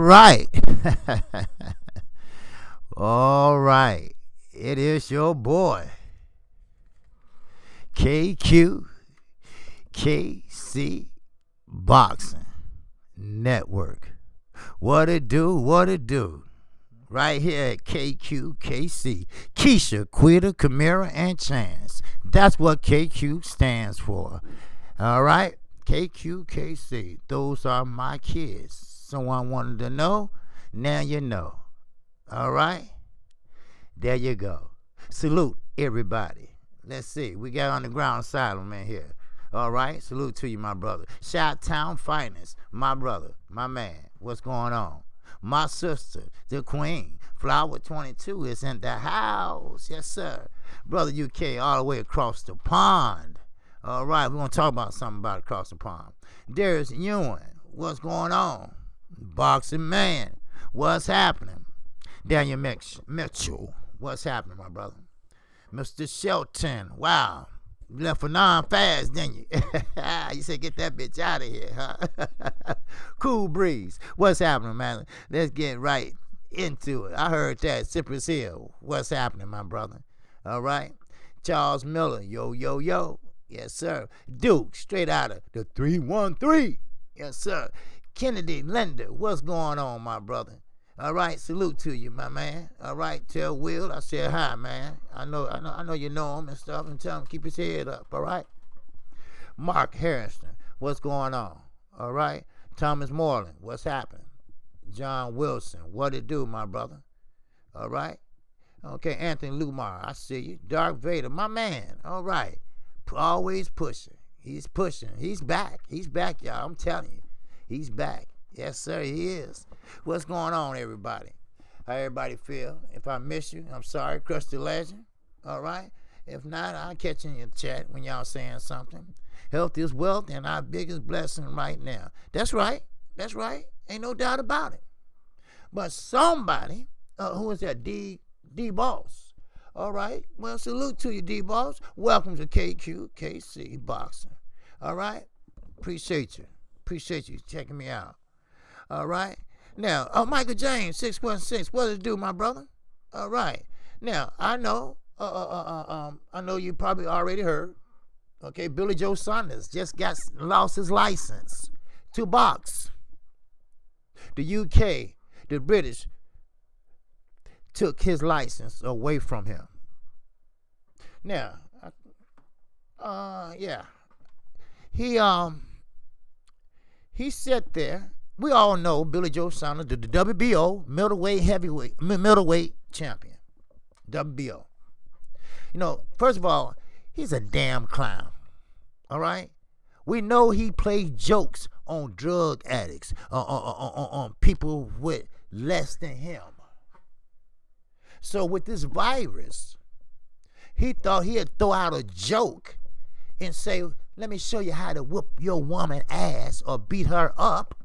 right. All right. It is your boy, KQ, KC Boxing Network. What it do? What it do? Right here at KQKC. Keisha, Quita, Kamira, and Chance. That's what KQ stands for. All right? KQKC. Those are my kids. Someone wanted to know. Now you know. All right? There you go. Salute everybody. Let's see. We got Underground Asylum in here. All right? Salute to you, my brother. Chi-Town Finest. My brother. My man. What's going on? My sister, the queen, Flower 22 is in the house. Yes, sir. Brother UK all the way across the pond. All right, we're going to talk about something about across the pond. Darius Ewan, what's going on? Boxing Man, what's happening? Daniel Mitchell, what's happening, my brother? Mr. Shelton, wow. You left for non-fast, didn't you? You said, get that bitch out of here, huh? Cool Breeze. What's happening, man? Let's get right into it. I heard that. Cypress Hill. What's happening, my brother? All right? Charles Miller. Yo, yo, yo. Yes, sir. Duke, straight out of the 313. Yes, sir. Kennedy Linder. What's going on, my brother? All right, salute to you, my man. All right, tell Will I said hi, man. I know you know him and stuff, and tell him keep his head up. All right. Mark Harrison, what's going on? All right. Thomas Moreland, what's happening? John Wilson, what it do, my brother? All right. Okay, Anthony Lumar, I see you. Dark Vader, my man. All right. Always pushing. He's pushing. He's back. He's back, y'all. I'm telling you, he's back. Yes, sir, he is. What's going on, everybody? How everybody feel? If I miss you, I'm sorry. Crusty Legend. All right? If not, I'll catch you in your chat when y'all saying something. Health is wealth and our biggest blessing right now. That's right. That's right. Ain't no doubt about it. But somebody, who is that? D-Boss. All right? Well, salute to you, D-Boss. Welcome to KQKC Boxing. All right? Appreciate you. Appreciate you checking me out. All right. Now, Michael James, 616. What does it do, my brother? All right. Now, I know you probably already heard. Okay, Billy Joe Saunders just lost his license to box. The UK, the British, took his license away from him. Now, yeah, he sat there. We all know Billy Joe Saunders, the WBO middleweight champion. WBO. You know, first of all, he's a damn clown. All right? We know he played jokes on drug addicts, on people with less than him. So with this virus, he thought he'd throw out a joke and say, let me show you how to whoop your woman ass or beat her up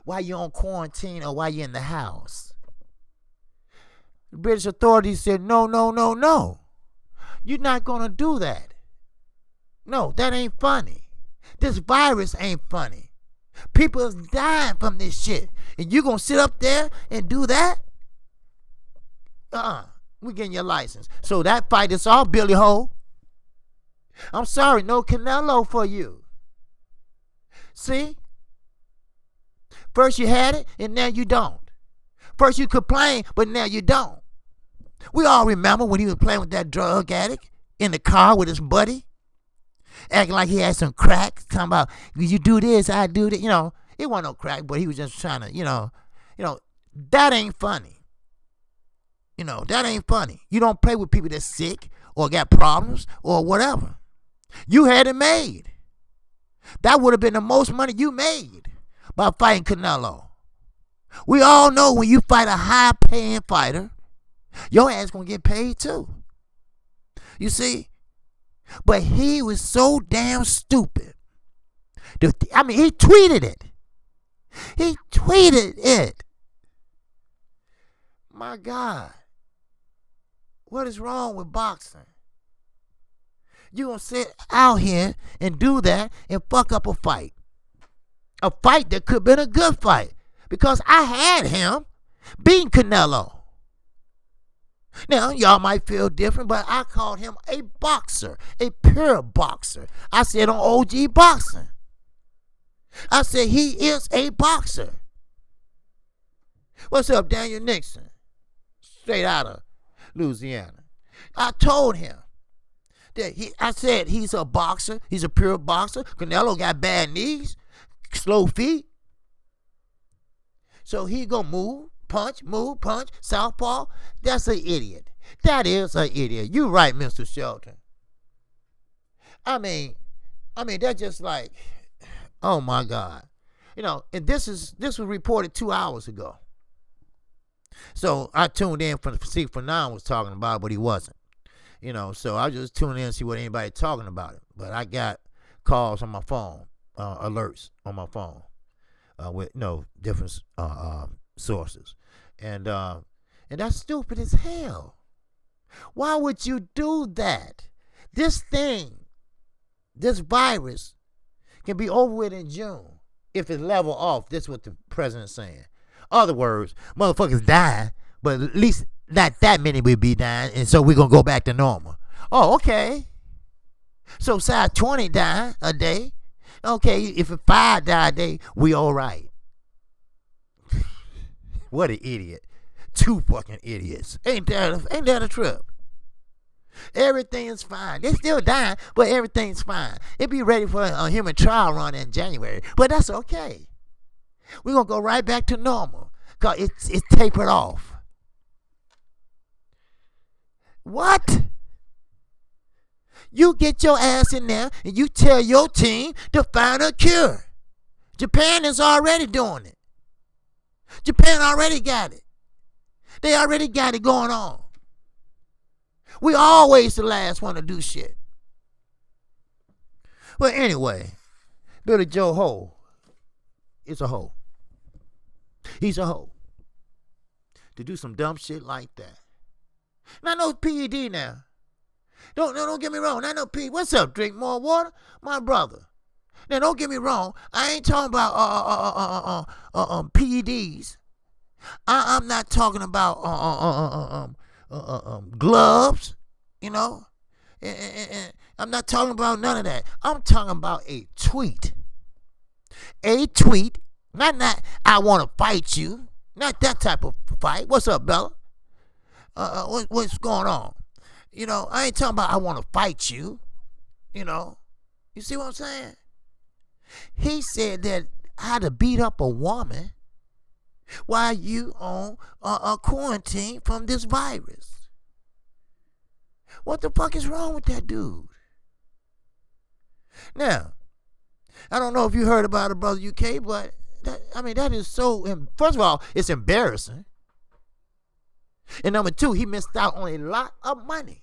while you're on quarantine or while you're in the house. The British authorities said, no. You're not going to do that. No, that ain't funny. This virus ain't funny. People is dying from this shit. And you going to sit up there and do that? We're getting your license. So that fight is off, Billy Ho. I'm sorry, no Canelo for you. See? First you had it, and now you don't. First you complained, but now you don't. We all remember when he was playing with that drug addict in the car with his buddy, acting like he had some crack, talking about, you do this, I do that. You know, it wasn't no crack, but he was just trying to, you know, that ain't funny. You know, that ain't funny. You don't play with people that's sick or got problems or whatever. You had it made. That would have been the most money you made by fighting Canelo. We all know when you fight a high-paying fighter, your ass gonna get paid too. You see? But he was so damn stupid. He tweeted it. He tweeted it. My God. What is wrong with boxing? You gonna sit out here and do that and fuck up a fight. A fight that could have been a good fight. because I had him beating Canelo. Now, y'all might feel different, but I called him a boxer, a pure boxer. I said on OG Boxing. I said he is a boxer. What's up, Daniel Nixon? Straight out of Louisiana. I told him that I said he's a boxer. He's a pure boxer. Canelo got bad knees, slow feet. So he gonna move, punch, southpaw. That's an idiot. That is an idiot. You right, Mr. Shelton. I mean, that's just like, oh my God. And this was reported 2 hours ago. So I tuned in for see if Fanon was talking about it, but he wasn't. So I just tuned in to see what anybody talking about it. But I got calls on my phone, alerts on my phone, with different sources, and that's stupid as hell. Why would you do that? This virus can be over with in June if it level off. This is what the president's saying. Other words, motherfuckers dying, but at least not that many will be dying, and so we're going to go back to normal. Oh, okay. So size 20 die a day. Okay, if 5 die a day, we all right. What an idiot. 2 fucking idiots. Ain't that a trip? Everything's fine. They're still dying, but everything's fine. It'll be ready for a human trial run in January, but that's okay. We're going to go right back to normal because it's tapered off. What? You get your ass in there and you tell your team to find a cure. Japan is already doing it. Japan already got it. They already got it going on. We always the last one to do shit. Well, anyway, Billy Joe Ho is a hoe. He's a hoe. To do some dumb shit like that. Now, no PED now. Don't get me wrong. Not no PED. What's up? Drink more water? My brother. Now, don't get me wrong. I ain't talking about PEDs. I'm not talking about gloves, and I'm not talking about none of that. I'm talking about a tweet. A tweet. Not I want to fight you. Not that type of fight. What's up, Bella? What's going on? I ain't talking about I want to fight you. You see what I'm saying? He said that how to beat up a woman while you on a quarantine from this virus. What the fuck is wrong with that dude? Now, I don't know if you heard about it, Brother UK, but that is so, first of all, it's embarrassing. And number 2, he missed out on a lot of money.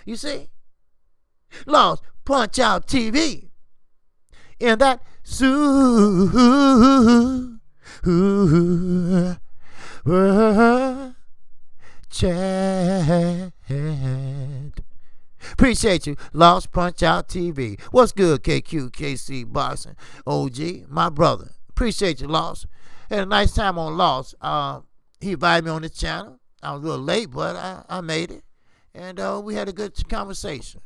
You see? Lost Punch Out TV. And that chat. Appreciate you. Lost Punch Out TV. What's good, KC Boxing? OG, my brother. Appreciate you, Lost. Had a nice time on Lost. He invited me on his channel. I was a little late, but I made it. And we had a good conversation.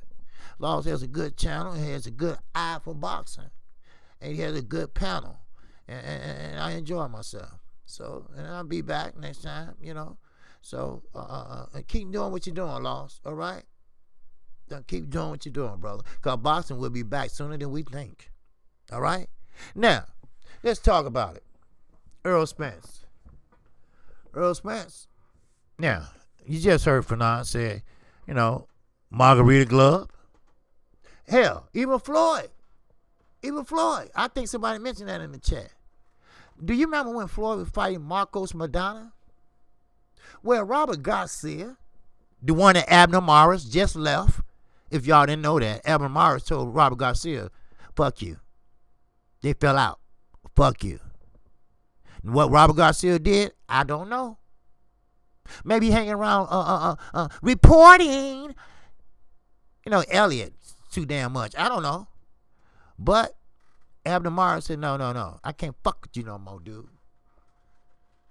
Lost has a good channel. He has a good eye for boxing. And he has a good panel. And I enjoy myself. So, and I'll be back next time, So, keep doing what you're doing, Lost. All right? Keep doing what you're doing, brother. Because boxing will be back sooner than we think. All right? Now, let's talk about it. Errol Spence. Errol Spence. Now, you just heard Fanon say, Margarita Glove. Hell, even Floyd. I think somebody mentioned that in the chat. Do you remember when Floyd was fighting Marcos Maidana? Well, Robert Garcia, the one that Abner Morris just left, if y'all didn't know that, Abner Morris told Robert Garcia, fuck you. They fell out. Fuck you. And what Robert Garcia did, I don't know. Maybe hanging around reporting. Elliot too damn much. I don't know. But Abner Morris said, no. I can't fuck with you no more, dude.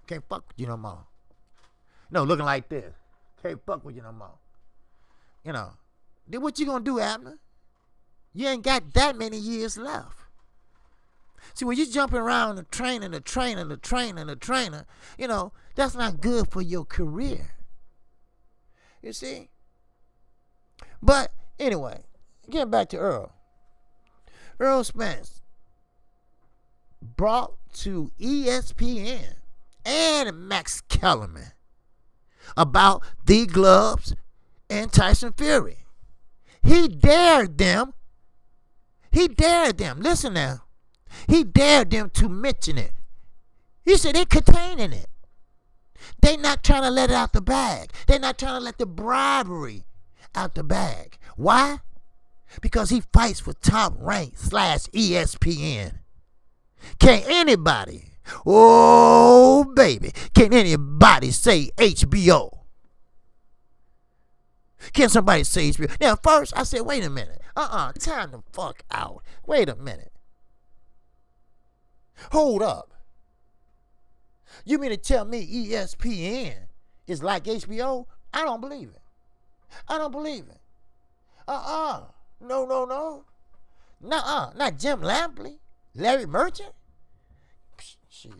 Can't fuck with you no more. No, looking like this. Can't fuck with you no more. You know. Then what you gonna do, Abner? You ain't got that many years left. See, when you jumping around the trainer, you know, that's not good for your career. You see? But anyway, getting back to Errol. Errol Spence brought to ESPN and Max Kellerman about the gloves and Tyson Fury. He dared them. Listen now. He dared them to mention it. He said they're containing it. They're not trying to let it out the bag. They're not trying to let the bribery out the bag. Why? Because he fights for Top Rank / ESPN. Can anybody, oh baby, can anybody say HBO? Can somebody say HBO? Now first I said, wait a minute. Time the fuck out. Wait a minute. Hold up. You mean to tell me ESPN is like HBO? I don't believe it. No. Not Jim Lampley. Larry Merchant? Shit.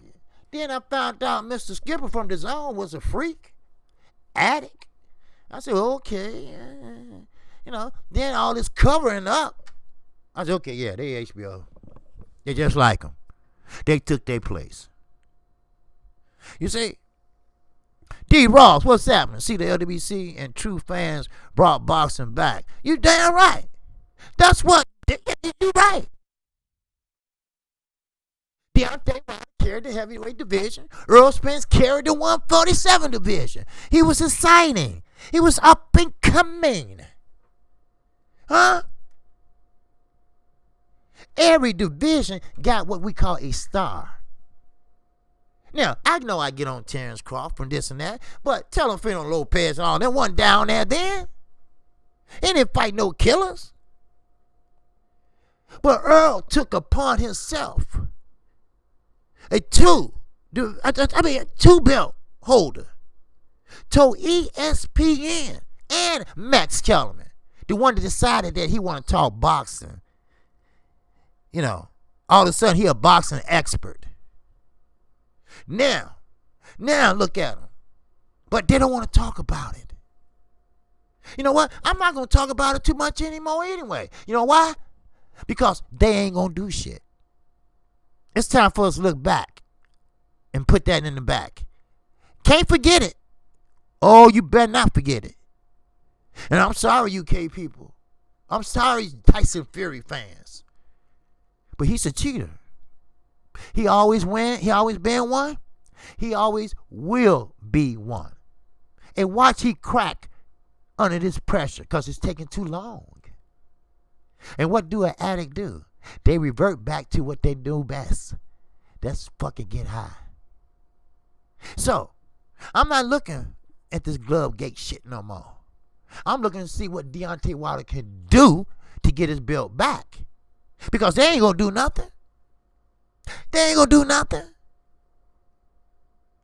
Then I found out Mr. Skipper from the Zone was a freak. Addict. I said, okay. You know, then all this covering up. I said, okay, yeah, they HBO. They just like them. They took their place. You see? D. Ross, what's happening? See, the LWC and true fans brought boxing back. You damn right. That's what. You right. Deontay Wilder carried the heavyweight division. Errol Spence carried the 147 division. He was exciting. He was up and coming. Huh? Every division got what we call a star. Now, I know I get on Terrence Crawford and this and that, but tell him Fernando Lopez and all that wasn't down there then. He didn't fight no killers. But Earl took upon himself a two belt holder, told ESPN and Max Kellerman, the one that decided that he wanted to talk boxing. You know, all of a sudden he a boxing expert. Now look at him. But they don't want to talk about it. You know what? I'm not going to talk about it too much anymore anyway. You know why? Because they ain't going to do shit. It's time for us to look back and put that in the back. Can't forget it. Oh, you better not forget it. And I'm sorry, UK people. I'm sorry, Tyson Fury fans. But he's a cheater. He always win. He always been one. He always will be one. And watch he crack under this pressure because it's taking too long. And what do an addict do? They revert back to what they do best. That's fucking get high. So, I'm not looking at this glove gate shit no more. I'm looking to see what Deontay Wilder can do to get his belt back. Because they ain't going to do nothing. They ain't going to do nothing.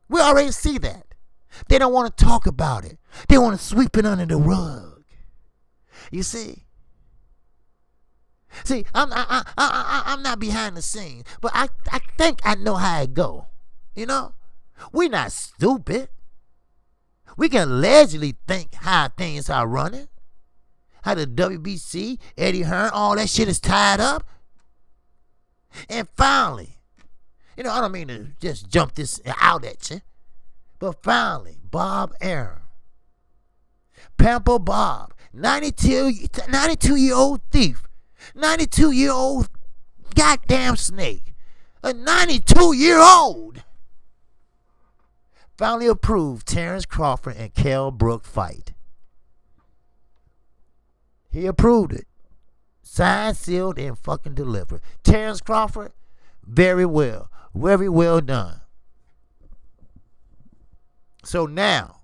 We already see that. They don't want to talk about it. They want to sweep it under the rug. You see? See, I'm not behind the scenes, but I think I know how it go. You know? We're not stupid. We can allegedly think how things are running. How the WBC, Eddie Hearn, all that shit is tied up. And finally, you know, I don't mean to just jump this out at you, but finally, Bob Arum, Pamper Bob, 92-year-old thief, 92-year-old goddamn snake, a 92-year-old, finally approved Terrence Crawford and Kell Brook fight. He approved it. Signed, sealed, and fucking delivered. Terrence Crawford, very well. Very well done. So now,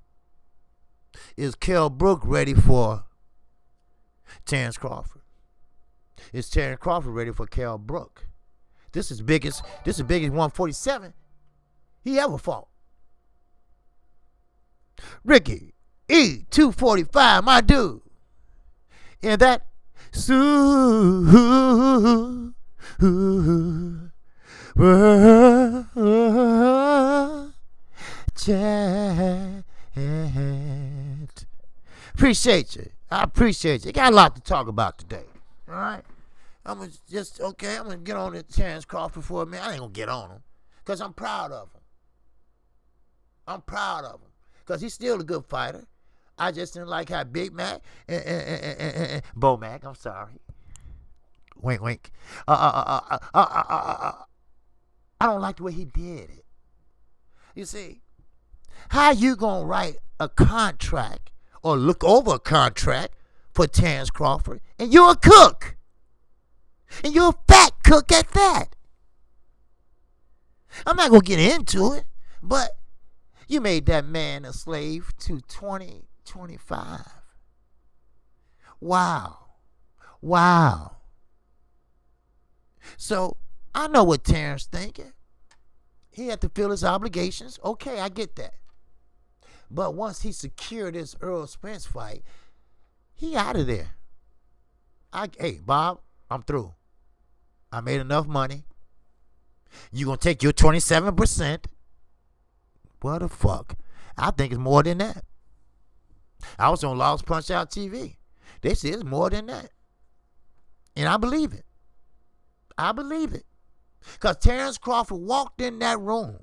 is Kell Brook ready for Terrence Crawford? Is Terrence Crawford ready for Kell Brook? This is biggest 147 he ever fought. Ricky E245, my dude. And that chat. Appreciate you. I appreciate you. Got a lot to talk about today. All right? I'm going to get on to Terrence Crawford for a minute. I ain't going to get on him because I'm proud of him. Because he's still a good fighter. I just didn't like how Big Mac Bo Mac, I'm sorry. Wink, wink. I don't like the way he did it. You see, how you going to write a contract or look over a contract for Terrence Crawford and you're a cook? And you're a fat cook at that. I'm not going to get into it, but you made that man a slave to 2025. Wow. So I know what Terrence thinking. He had to fill his obligations. Okay, I get that. But once he secured this Errol Spence fight, he out of there. Hey, Bob, I'm through. I made enough money. You gonna take your 27%? What the fuck? I think it's more than that. I was on Lost Punch Out TV. They said it's more than that. And I believe it. Because Terrence Crawford walked in that room.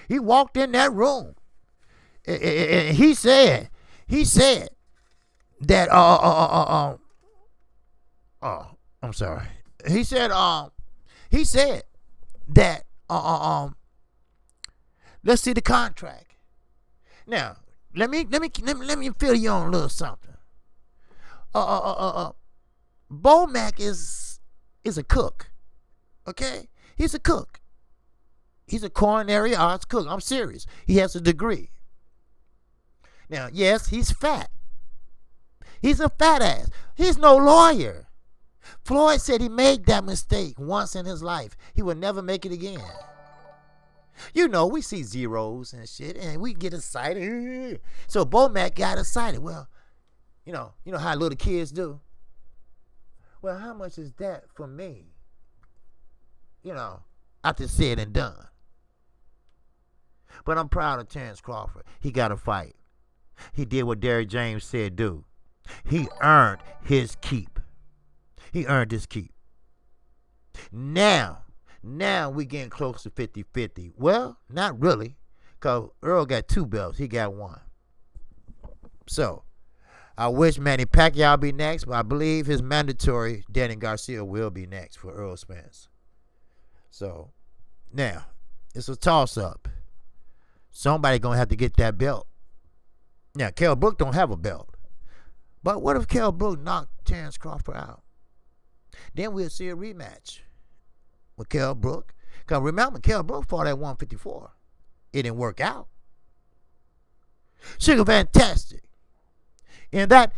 He walked in that room. And he said that, I'm sorry. He said that, let's see the contract. Now, let me fill you on a little something. Bo Mac is a cook. Okay? He's a cook. He's a culinary arts cook. I'm serious. He has a degree. Now, yes, he's fat. He's a fat ass. He's no lawyer. Floyd said he made that mistake once in his life. He would never make it again. You know, we see zeros and shit, and we get excited. So Bo Mac got excited. Well, you know how little kids do. Well, how much is that for me? After said and done. But I'm proud of Terrence Crawford. He got a fight. He did what Derrick James said do. He earned his keep. Now we getting close to 50-50. Well, not really, because Errol got 2 belts. He got 1. So, I wish Manny Pacquiao be next, but I believe his mandatory Danny Garcia will be next for Errol Spence. So, now, it's a toss-up. Somebody going to have to get that belt. Now, Kell Brook don't have a belt. But what if Kell Brook knocked Terrence Crawford out? Then we'll see a rematch with Kell Brook. Because remember, Kell Brook fought at 154. It didn't work out. Sugar Fantastic. And that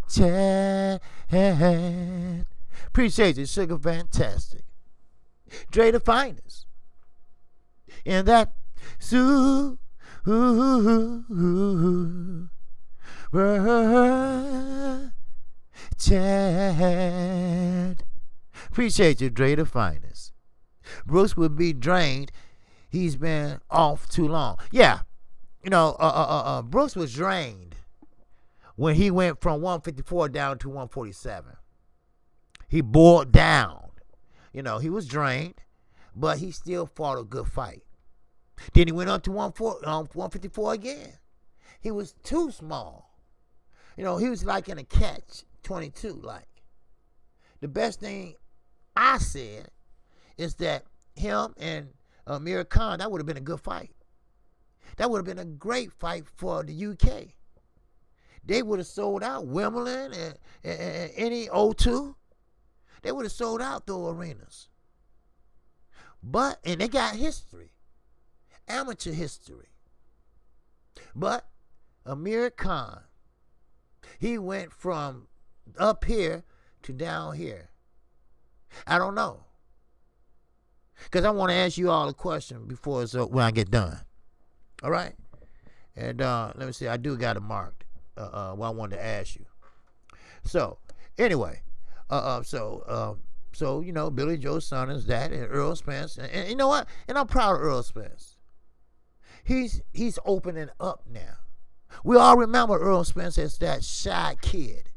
chat. Appreciate you, Sugar Fantastic. Dre the Finest. And that chat. Appreciate you, Dre the Finest. Bruce will be drained. He's been off too long. Yeah. Bruce was drained when he went from 154 down to 147. He boiled down. He was drained, but he still fought a good fight. Then he went up to 154 again. He was too small. He was like in a catch 22. Like, the best thing I said is that him and Amir Khan, that would have been a good fight. That would have been a great fight for the UK. They would have sold out Wimbledon and any O2. They would have sold out those arenas. And they got history. Amateur history. But Amir Khan, he went from up here to down here. I don't know. Because I want to ask you all a question before it's when I get done. All right? And let me see. I do got it marked. What I wanted to ask you. So, anyway. So, you know, Billy Joe's son is that, and Errol Spence. And you know what? And I'm proud of Errol Spence. He's opening up now. We all remember Errol Spence as that shy kid.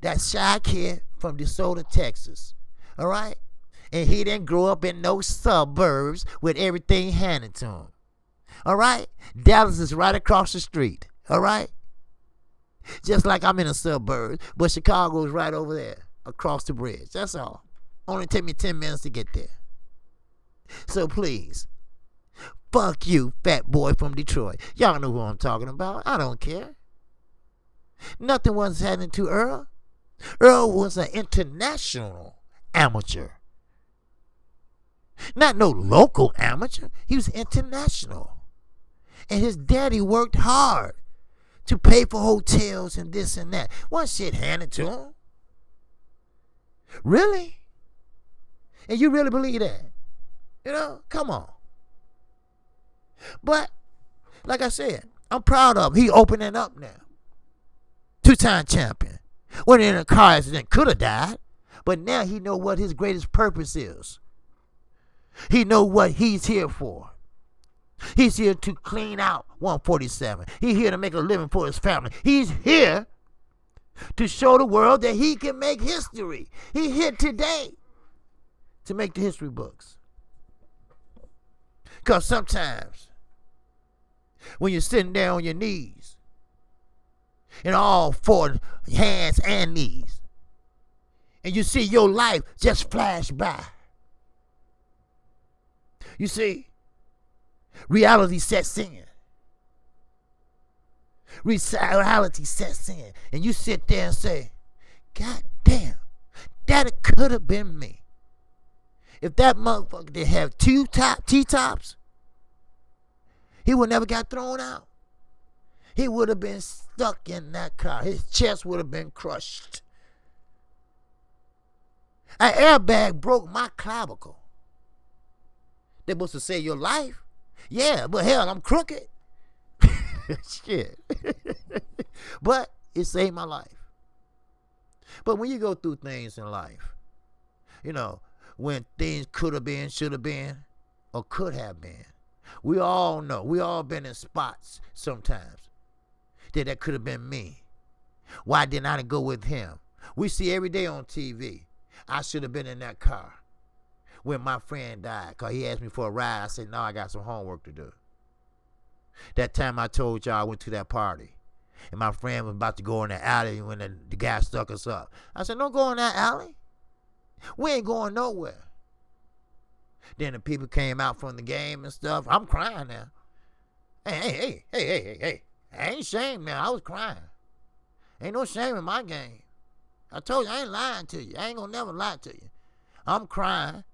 That shy kid from DeSoto, Texas. All right? And he didn't grow up in no suburbs with everything handed to him. All right? Dallas is right across the street. All right? Just like I'm in a suburb, but Chicago's right over there, across the bridge. That's all. Only take me 10 minutes to get there. So please, fuck you, fat boy from Detroit. Y'all know who I'm talking about. I don't care. Nothing was happening to Earl. Earl was an international amateur. Not no local amateur. He was international. And his daddy worked hard to pay for hotels and this and that. One shit handed to him. Really? And you really believe that? You know, come on. But, like I said, I'm proud of him. He opening up now. 2-time champion. Went in a car accident, could have died. But now he know what his greatest purpose is. He know what he's here for. He's here to clean out 147. He's here to make a living for his family. He's here to show the world that he can make history. He's here today to make the history books. Because sometimes when you're sitting there on your knees, in all 4 hands and knees, and you see your life just flash by, you see, reality sets in. Reality sets in. And you sit there and say, God damn, that could have been me. If that motherfucker did have T-tops, he would never got thrown out. He would have been stuck in that car. His chest would have been crushed. An airbag broke my clavicle. They supposed to save your life. Yeah, but hell, I'm crooked. Shit. But it saved my life. But when you go through things in life, you know, when things could have been, should have been, or could have been, we all know, we all been in spots sometimes that could have been me. Why didn't I go with him? We see every day on TV. I should have been in that car when my friend died, because he asked me for a ride. I said, no, I got some homework to do. That time I told y'all I went to that party, and my friend was about to go in the alley when the guy stuck us up. I said, don't go in that alley. We ain't going nowhere. Then the people came out from the game and stuff. I'm crying now. Hey. I ain't ashamed now. I was crying. Ain't no shame in my game. I told you, I ain't lying to you. I ain't gonna never lie to you. I'm crying.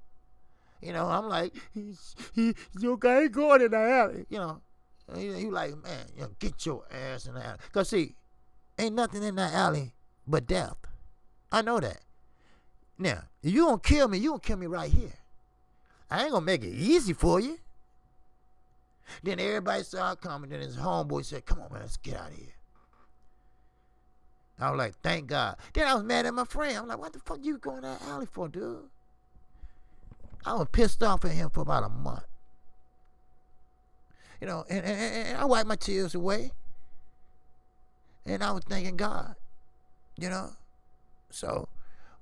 You know, I'm like, okay, I ain't going in the alley. You know, he like, man, you know, get your ass in the alley. Because, see, ain't nothing in that alley but death. I know that. Now, if you gonna kill me, you gonna kill me right here. I ain't gonna make it easy for you. Then everybody started coming. Then his homeboy said, come on, man, let's get out of here. I was like, thank God. Then I was mad at my friend. I'm like, what the fuck you going to that alley for, dude? I was pissed off at him for about a month. You know, and I wiped my tears away. And I was thanking God. You know? So,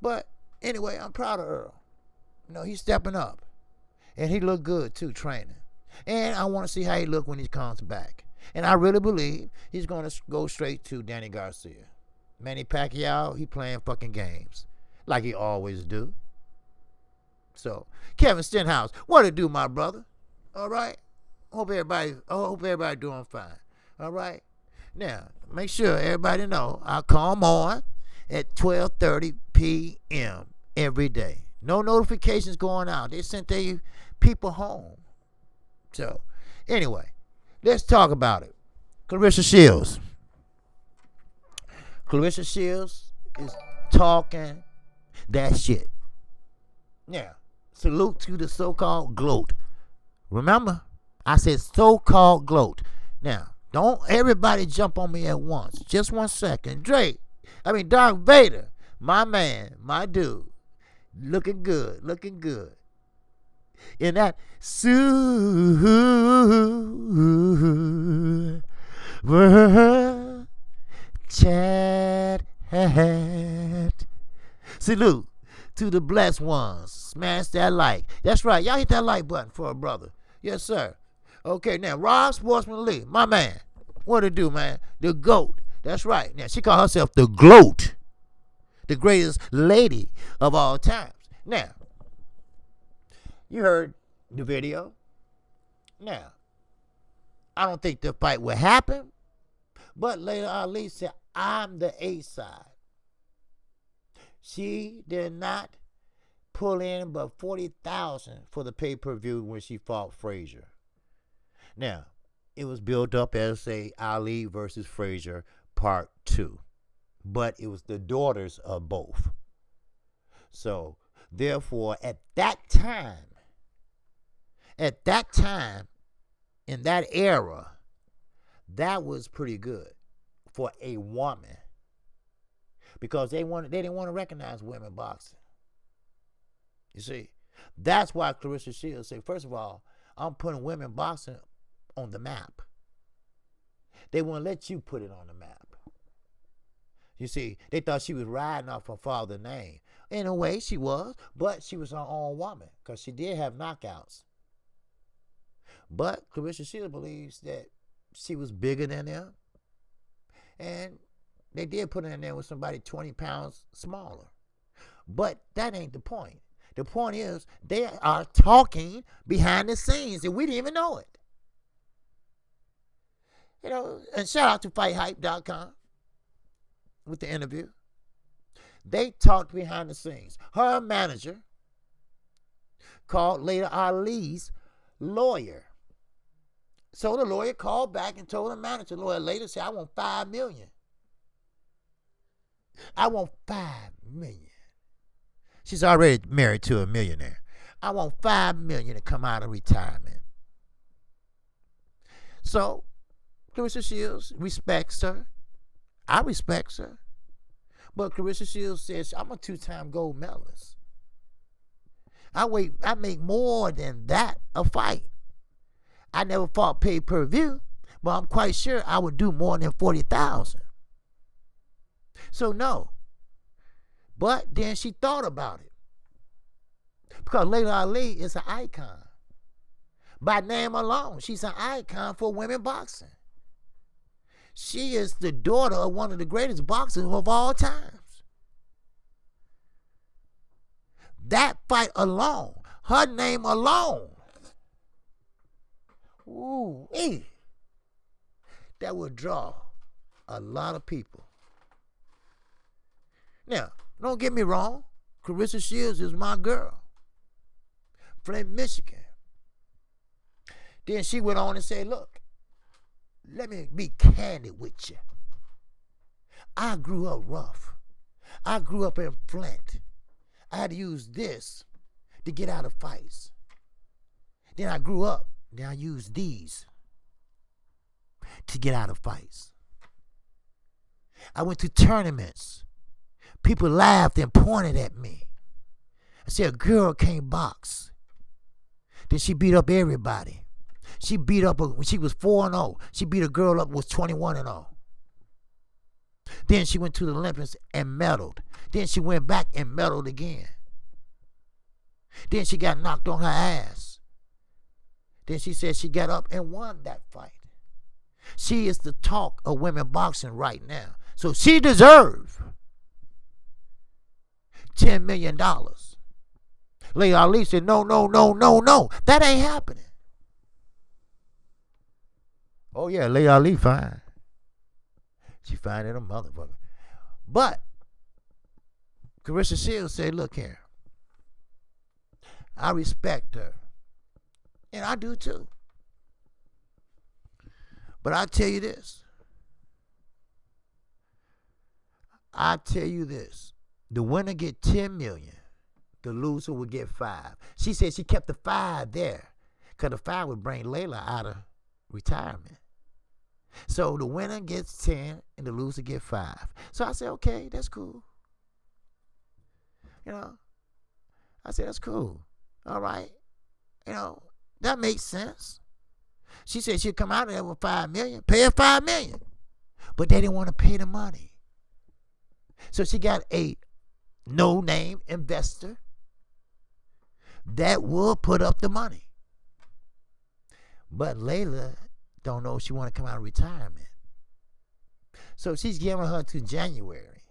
but anyway, I'm proud of Earl. You know, he's stepping up. And he looked good, too, training. And I want to see how he look when he comes back. And I really believe he's going to go straight to Danny Garcia. Manny Pacquiao, he playing fucking games like he always do. So, Kevin Stenhouse, what it do, my brother? All right? I hope everybody doing fine. All right? Now, make sure everybody know I come on at 12:30 p.m. every day. No notifications going out. They sent their people home. So, anyway, let's talk about it. Clarissa Shields. Clarissa Shields is talking that shit. Yeah. Salute to the so-called GOAT. Remember, I said so-called GOAT. Now, don't everybody jump on me at once. Just 1 second. Darth Vader, my man, my dude. Looking good, looking good. In that super chat hat. Salute to the blessed ones. Smash that like. That's right. Y'all hit that like button for a brother. Yes, sir. Okay, now, Rob Sportsman Lee, my man. What it do, man? The GOAT. That's right. Now, she called herself the GOAT. The greatest lady of all times. Now, you heard the video. Now, I don't think the fight will happen. But later Ali said, I'm the A side. She did not pull in but $40,000 for the pay-per-view when she fought Frazier. Now, it was built up as Ali versus Frazier part 2. But it was the daughters of both. So, therefore, at that time, in that era, that was pretty good for a woman. Because they didn't want to recognize women boxing. You see, that's why Clarissa Shields said, first of all, I'm putting women boxing on the map. They won't let you put it on the map. You see, they thought she was riding off her father's name. In a way, she was, but she was her own woman because she did have knockouts. But Clarissa Shields believes that she was bigger than them, and they did put her in there with somebody 20 pounds smaller. But that ain't the point. The point is they are talking behind the scenes, and we didn't even know it. You know, and shout out to FightHype.com with the interview. They talked behind the scenes. Her manager called later Ali's lawyer. So the lawyer called back and told the manager. The lawyer later said, I want $5 million. I want $5 million. She's already married to a millionaire. I want $5 million to come out of retirement. So Clarissa Shields respects her. I respect her. But Clarissa Shields says, I'm a 2-time gold medalist. I make more than that a fight. I never fought pay-per-view, but I'm quite sure I would do more than 40,000. So no. But then she thought about it. Because Layla Ali is an icon. By name alone, she's an icon for women boxing. She is the daughter of one of the greatest boxers of all times. That fight alone, her name alone, that would draw a lot of people. Now, don't get me wrong. Clarissa Shields is my girl. Flint, Michigan. Then she went on and said, look, let me be candid with you. I grew up rough. I grew up in Flint. I had to use this to get out of fights. Then I grew up. Then I used these to get out of fights. I went to tournaments. People laughed and pointed at me. I said, a girl can't box. Then she beat up everybody. She beat up, when she was 4-0, she beat a girl up, was 21-0. Then she went to the Olympics and medaled. Then she went back and medaled again. Then she got knocked on her ass. Then she said she got up and won that fight. She is the talk of women boxing right now. So she deserves $10 million. Layla Ali said, no. That ain't happening. Oh, yeah, Layla Ali fine. She fine in a motherfucker. But Clarissa Shields said, look here. I respect her. And I do too. But I tell you this. The winner get $10 million. the loser would get 5. She said she kept the 5 there because the 5 would bring Layla out of retirement. So the winner gets 10 and the loser gets 5. So I said, okay, that's cool. I said, that's cool. All right. That makes sense. She said she'd come out of there with $5 million, pay her $5 million. But they didn't want to pay the money. So she got a no-name investor that will put up the money. But Layla don't know if she want to come out of retirement. So she's giving her to January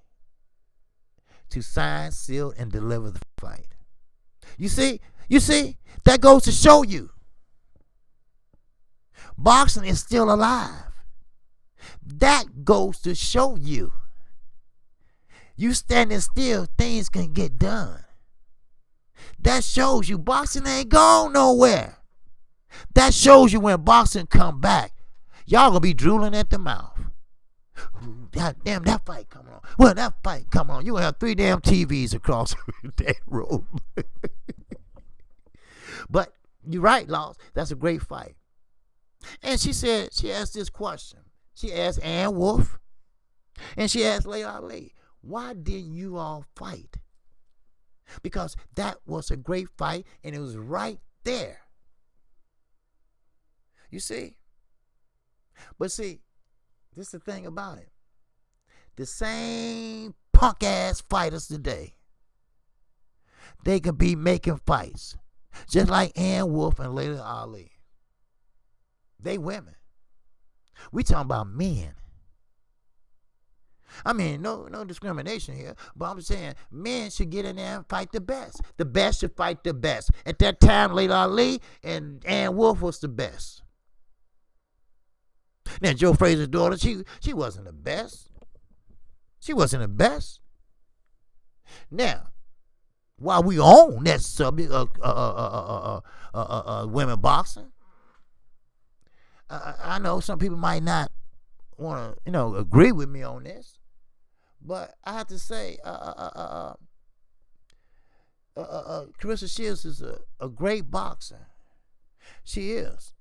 to sign, seal, and deliver the fight. You see, that goes to show you boxing is still alive. That goes to show you standing still, things can get done. That shows you boxing ain't gone nowhere. That shows you when boxing come back, y'all gonna be drooling at the mouth. God damn, that fight coming on. Well, that fight coming on. You gonna have 3 damn TVs across that road. But you're right, Laws. That's a great fight. And she said, she asked this question. She asked Ann Wolf, and she asked Layla Ali, why didn't you all fight? Because that was a great fight, and it was right there. You see? But see, this is the thing about it. The same punk-ass fighters today, they could be making fights. Just like Ann Wolf and Layla Ali. They women. We talking about men. I mean, no discrimination here, but I'm saying men should get in there and fight the best. The best should fight the best. At that time, Layla Ali and Ann Wolf was the best. Now, Joe Frazier's daughter, she wasn't the best. She wasn't the best. Now, while we own that subject of women boxing, I know some people might not want to, agree with me on this, but I have to say, Clarissa Shields is a great boxer. She is,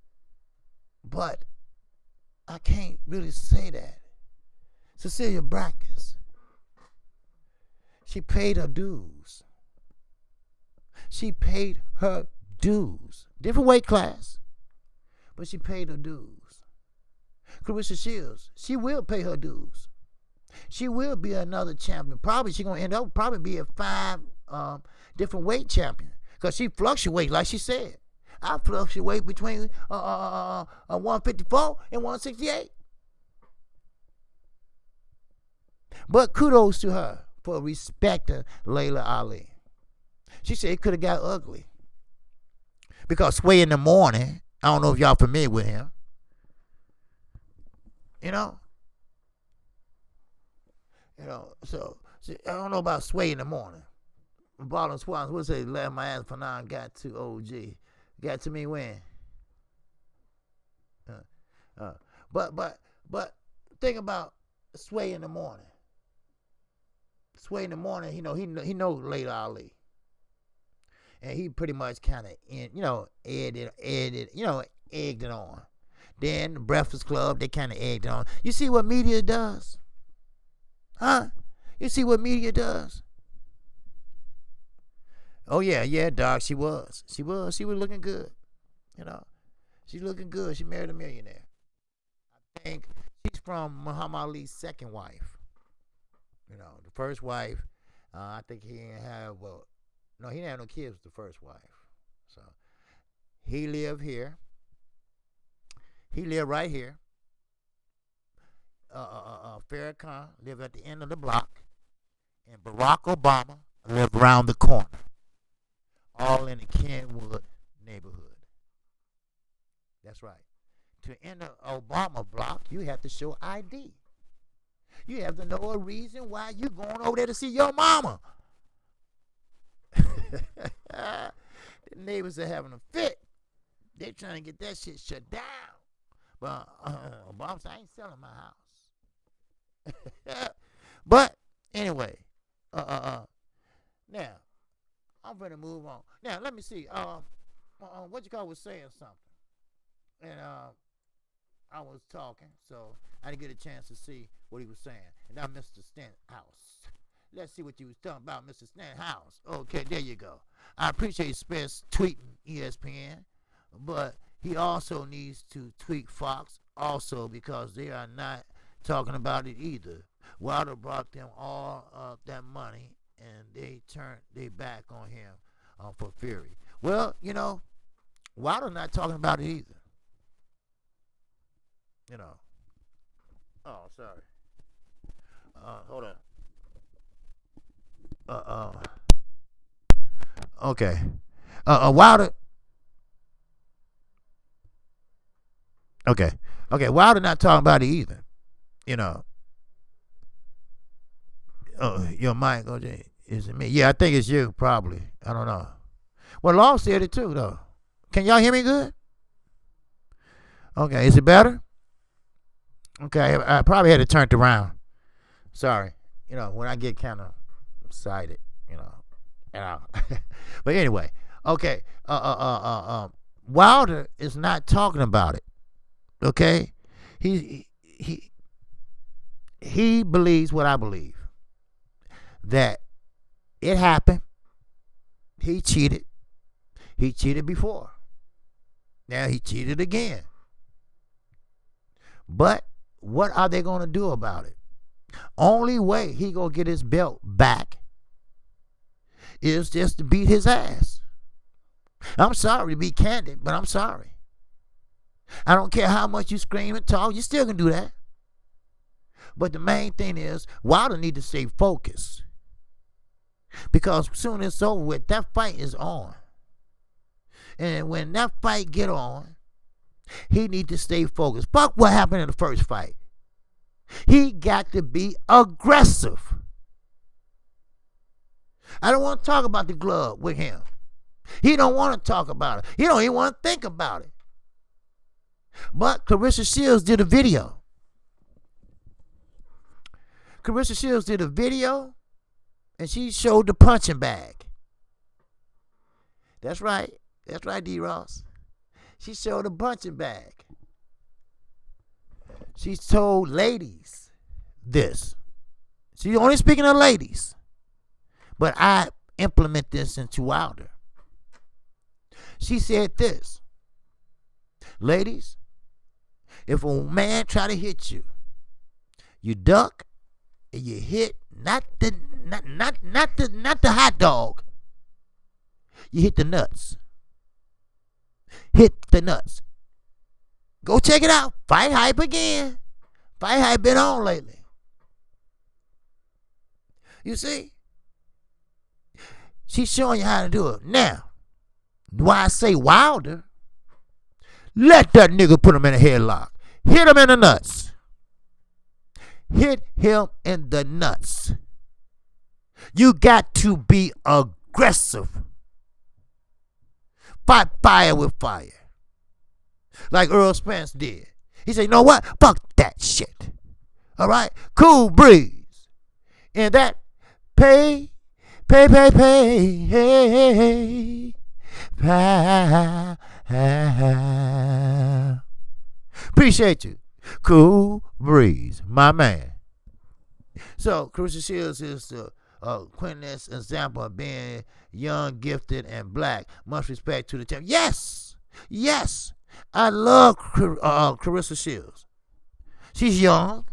but I can't really say that. Cecilia Brackes, she paid her dues. She paid her dues. Different weight class, but she paid her dues. Clarissa Shields, she will pay her dues. She will be another champion. Probably she's going to end up be a 5 different weight champion because she fluctuates, like she said. I fluctuate between 154 and 168. But kudos to her for respecting Layla Ali. She said it could have got ugly. Because Sway in the Morning, I don't know if y'all familiar with him. So I don't know about Sway in the Morning. Ballin' Swans, what's it? Left my ass for now and got to OG. Got to me when? But think about Sway in the Morning. Sway in the Morning, he knows Layla Ali. And he pretty much kind of, egged it on. Then the Breakfast Club, they kind of egged it on. You see what media does? Huh? You see what media does? Oh, yeah, dog, she was. She was looking good. She's looking good. She married a millionaire. I think she's from Muhammad Ali's second wife. The first wife, I think he didn't have, he didn't have no kids with the first wife. So he lived here. He lived right here. Farrakhan lived at the end of the block. And Barack Obama lived around the corner. All in the Kenwood neighborhood. That's right. To enter Obama block, you have to show ID. You have to know a reason why you going over there to see your mama. The neighbors are having a fit. They trying to get that shit shut down. But Obama said, I ain't selling my house. But anyway, now I'm ready to move on. Now, let me see. What you call was saying something. And I was talking, so I didn't get a chance to see what he was saying. And now Mr. Stenhouse. Let's see what you was talking about, Mr. Stenhouse. Okay, there you go. I appreciate Spence tweeting ESPN, but he also needs to tweet Fox also because they are not talking about it either. Wilder brought them all that money, and they turned their back on him for Fury. Well, you know, Wilder not talking about it either. You know. Oh, sorry. Hold on. Okay. Wilder. Okay. Okay. Wilder not talking about it either. You know. Oh, your mic, OJ. Is it me? Yeah, I think it's you, probably. I don't know. Well, Law said it too, though. Can y'all hear me good? Okay. Is it better? Okay. I probably had it turned around. Sorry. You know, when I get kind of excited, you know. But anyway, okay. Wilder is not talking about it. Okay? He believes what I believe. That it happened. He cheated. He cheated before. Now he cheated again. But what are they going to do about it? Only way he going to get his belt back is just to beat his ass. I'm sorry to be candid, but I'm sorry. I don't care how much you scream and talk, you still can do that. But the main thing is, Wilder need to stay focused. Because soon it's over with, that fight is on. And when that fight get on, he need to stay focused. Fuck what happened in the first fight. He got to be aggressive. I don't want to talk about the glove with him. He don't want to talk about it. He don't even want to think about it. But Clarissa Shields did a video. Clarissa Shields did a video, and she showed the punching bag. That's right. That's right, D. Ross. She showed the punching bag. She told ladies this. She's only speaking to ladies. But I implement this into Wilder. She said this. Ladies, if a man try to hit you, you duck and you hit not the hot dog. You hit the nuts. Hit the nuts. Go check it out. Fight Hype again. Fight Hype been on lately. You see? She's showing you how to do it. Now, why I say Wilder, let that nigga put him in a headlock. Hit him in the nuts. Hit him in the nuts. You got to be aggressive. Fight fire with fire. Like Errol Spence did. He said, you know what? Fuck that shit. All right? Cool breeze. And that pay. Hey. Appreciate you. Cool breeze. My man. So, Clarissa Shields is the quintessence example of being young, gifted, and black. Much respect to the champ. Yes. I love Clarissa Shields. She's young.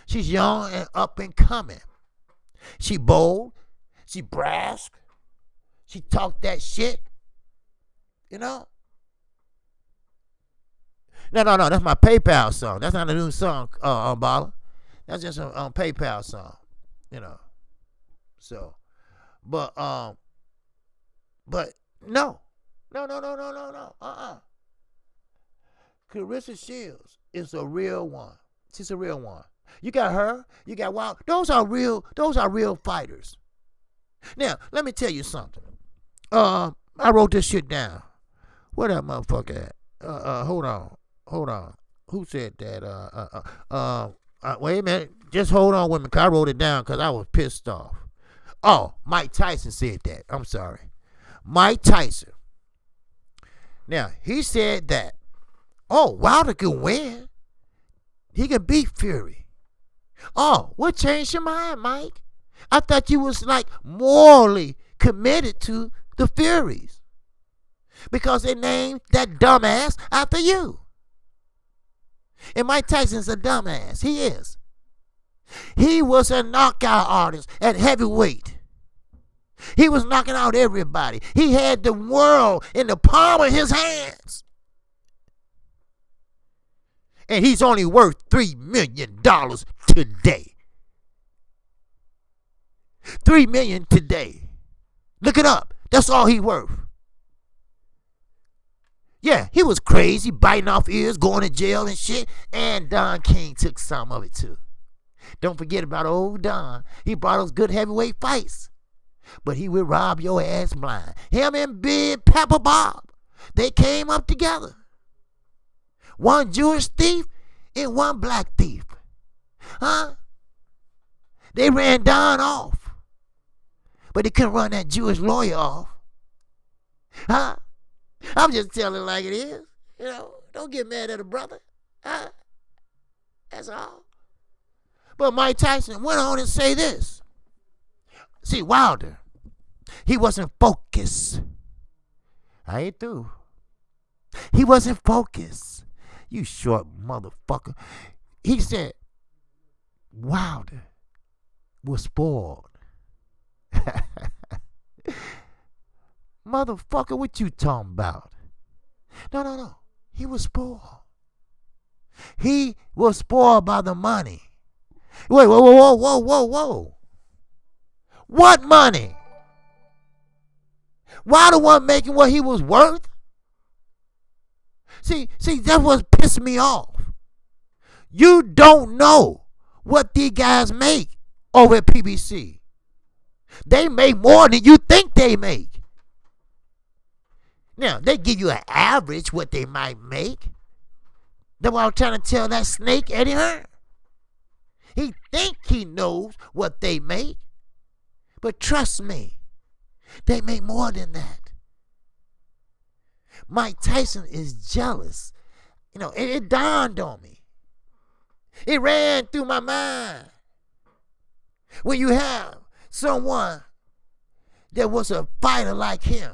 She's young and up and coming. She bold. She brash. She talk that shit. You know? No. That's my PayPal song. That's not a new song, Bala. That's just a PayPal song. You know? So, but no. Clarissa Shields is a real one. She's a real one. You got her. You got Wild. Those are real fighters. Now, let me tell you something. I wrote this shit down. Where that motherfucker at? Hold on. Who said that? Wait a minute. Just hold on with me, because I wrote it down because I was pissed off. Oh, Mike Tyson said that. I'm sorry. Mike Tyson. Now, he said that, oh, Wilder can win. He can beat Fury. Oh, what changed your mind, Mike? I thought you was like morally committed to the Furies because they named that dumbass after you. And Mike Tyson's a dumbass. He is. He was a knockout artist at heavyweight. He was knocking out everybody. He had the world in the palm of his hands. And he's only worth $3 million today. $3 million today. Look it up. That's all he worth. Yeah, he was crazy, biting off ears, going to jail and shit. And Don King took some of it too. Don't forget about old Don. He brought us good heavyweight fights. But he would rob your ass blind. Him and Big Papa Bob, they came up together. One Jewish thief and one black thief. Huh? They ran Don off. But they couldn't run that Jewish lawyer off. Huh? I'm just telling it like it is. You know, don't get mad at a brother. Huh? That's all. But Mike Tyson went on and say this. See, Wilder, he wasn't focused. I ain't through. He wasn't focused. You short motherfucker. He said, Wilder was spoiled. Motherfucker, what you talking about? No. He was spoiled. He was spoiled by the money. Wait, whoa. What money? Wilder wasn't making what he was worth. See, that's what pissed me off. You don't know what these guys make over at PBC. They make more than you think they make. Now, they give you an average what they might make. That's what I'm trying to tell that snake Eddie Hearn. He think he knows what they make. But trust me, they make more than that. Mike Tyson is jealous. You know, it dawned on me. It ran through my mind. When you have someone that was a fighter like him,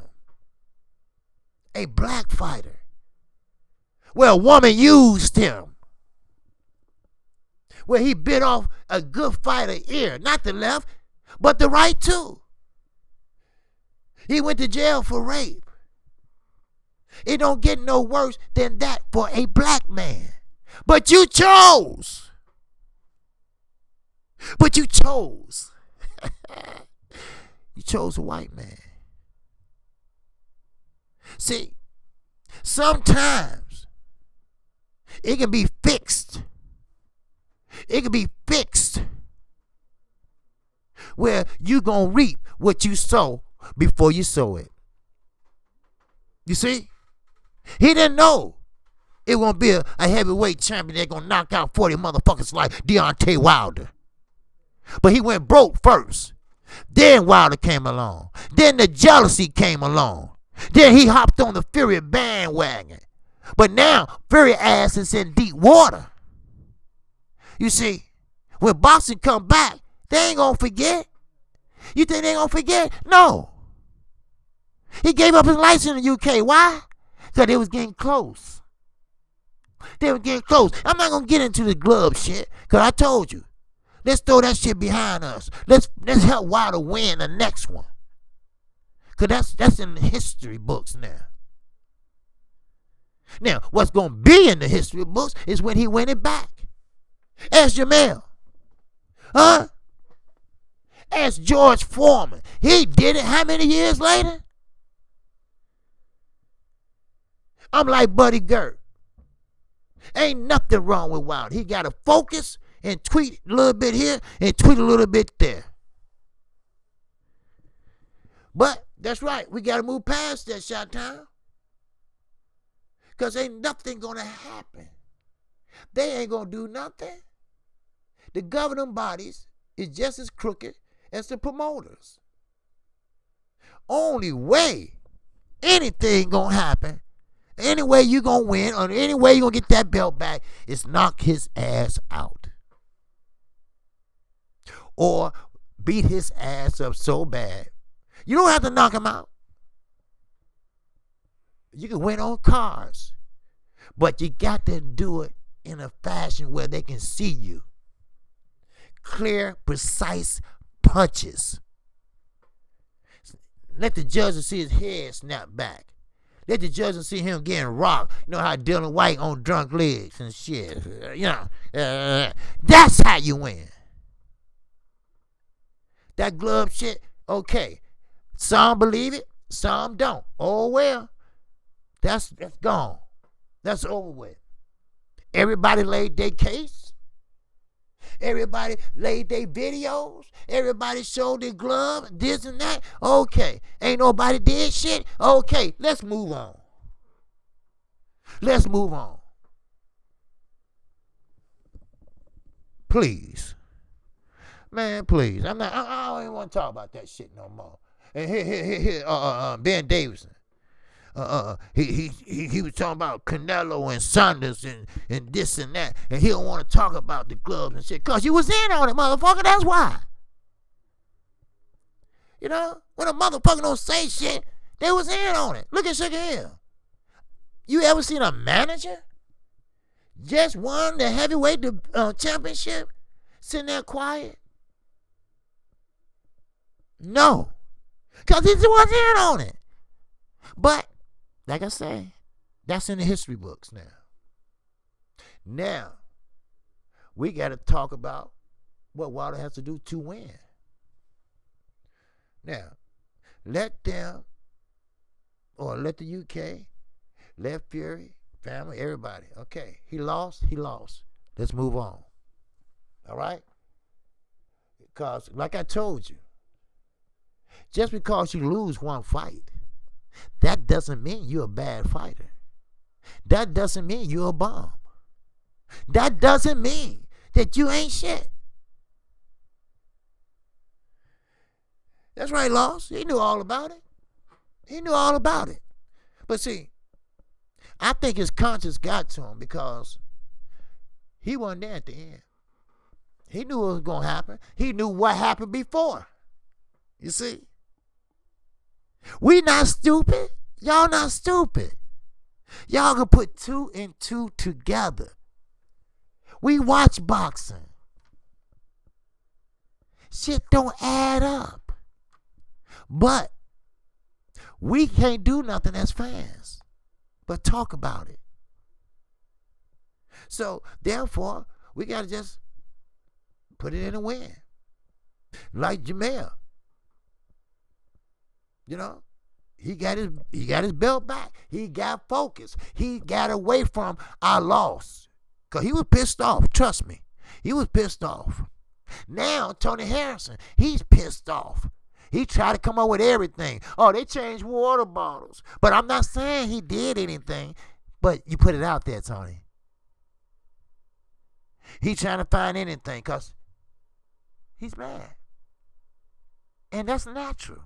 a black fighter, where a woman used him, where he bit off a good fighter ear, not the left, but the right too. He went to jail for rape. It don't get no worse than that for a black man. But you chose. You chose a white man. See, sometimes it can be fixed. It can be fixed where you gonna reap what you sow before you sow it. You see? He didn't know it won't be a heavyweight champion that gonna knock out 40 motherfuckers like Deontay Wilder. But he went broke first. Then Wilder came along. Then the jealousy came along. Then he hopped on the Fury bandwagon. But now Fury ass is in deep water. You see, when boxing come back, they ain't gonna forget. You think they ain't gonna forget? No. He gave up his license in the UK. Why? Because they was getting close. They were getting close. I'm not gonna get into the glove shit, because I told you. Let's throw that shit behind us. Let's help Wilder win the next one. Because that's in the history books now. Now, what's going to be in the history books is when he win it back. Ask Jamel. Huh? Ask George Foreman. He did it how many years later? I'm like Buddy Gert. Ain't nothing wrong with Wilder. He got to focus and tweet a little bit here and tweet a little bit there. But that's right. We got to move past that shot time. Because ain't nothing going to happen. They ain't going to do nothing. The governing bodies is just as crooked as the promoters. Only way anything gonna happen, any way you gonna win, or any way you gonna get that belt back, is knock his ass out. Or beat his ass up so bad. You don't have to knock him out. You can win on cards. But you got to do it in a fashion where they can see you. Clear, precise punches. Let the judges see his head snap back. Let the judges see him getting rocked. You know how Dylan White on drunk legs and shit. That's how you win. That glove shit, okay. Some believe it, some don't. Oh well, that's gone. That's over with. Everybody laid their case. Everybody laid their videos. Everybody showed their glove, this and that. Okay, ain't nobody did shit. Okay, let's move on. Let's move on. Please. Man, please. I don't even want to talk about that shit no more. And here, Ben Davidson. He was talking about Canelo and Saunders and this and that. And he don't want to talk about the gloves and shit. Because you was in on it, motherfucker. That's why. You know, when a motherfucker don't say shit, they was in on it. Look at Sugar Hill. You ever seen a manager just won the heavyweight championship sitting there quiet? No. Because he was in on it. But, like I say, that's in the history books now. Now, we got to talk about what Wilder has to do to win. Now, let them, or let the UK, let Fury, family, everybody. Okay, he lost. Let's move on. All right? Because, like I told you, just because you lose one fight, that doesn't mean you're a bad fighter. That doesn't mean you're a bum. That doesn't mean that you ain't shit. That's right, Loss. He knew all about it. But see, I think his conscience got to him because he wasn't there at the end. He knew what was going to happen. He knew what happened before. You see? We not stupid. Y'all not stupid. Y'all can put 2 and 2 together. We watch boxing. Shit don't add up. But we can't do nothing as fans but talk about it. So, therefore, we got to just put it in a win. Like Jamel. You know, he got his belt back. He got focused. He got away from our loss. Because he was pissed off. Trust me. He was pissed off. Now, Tony Harrison, he's pissed off. He tried to come up with everything. Oh, they changed water bottles. But I'm not saying he did anything. But you put it out there, Tony. He's trying to find anything because he's mad. And that's natural.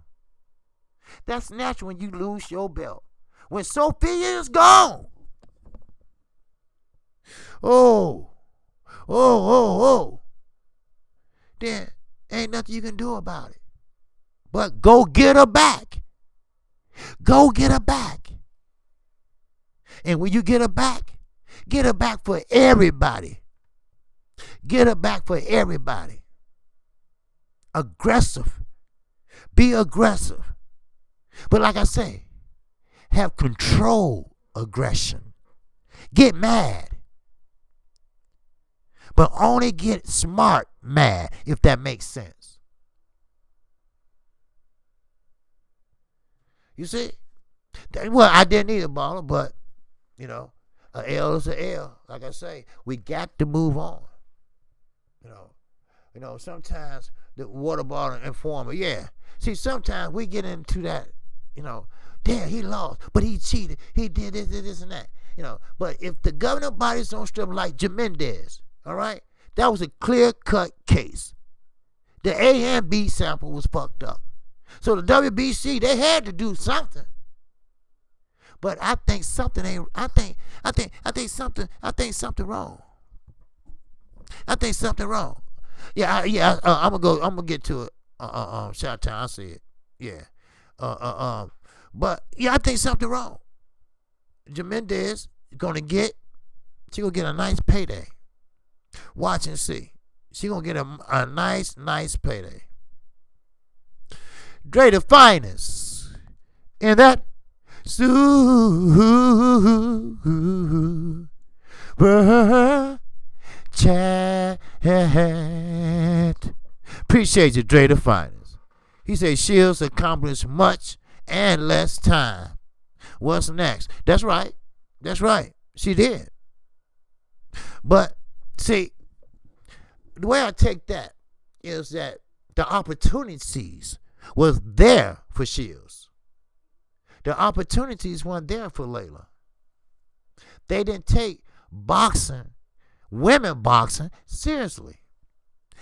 That's natural when you lose your belt. When Sophia is gone. Oh. Then ain't nothing you can do about it. But go get her back. Go get her back. And when you get her back for everybody. Get her back for everybody. Aggressive. Be aggressive. But like I say, have control aggression. Get mad. But only get smart mad, if that makes sense. You see? Well, I didn't need a baller, but, you know, an L is an L. Like I say, we got to move on. You know, sometimes the water bottle informer, yeah. See, sometimes we get into that, you know, damn, he lost, but he cheated. He did this, and that. You know, but if the governing bodies don't strip like Jamendez, all right, that was a clear-cut case. The A and B sample was fucked up. So the WBC, they had to do something. But I think something ain't. I think something wrong. I think something wrong. I'm gonna get to it. Shout time. I see it. Yeah. But yeah, I think something wrong. Jamendez gonna get. She gonna get a nice payday. Watch and see. She gonna get a nice payday. Dre the finest in that chat. Appreciate you, Dre the finest. He said Shields accomplished much and less time. What's next? That's right. She did. But see, the way I take that is that the opportunities was there for Shields. The opportunities weren't there for Layla. They didn't take boxing, women boxing, seriously.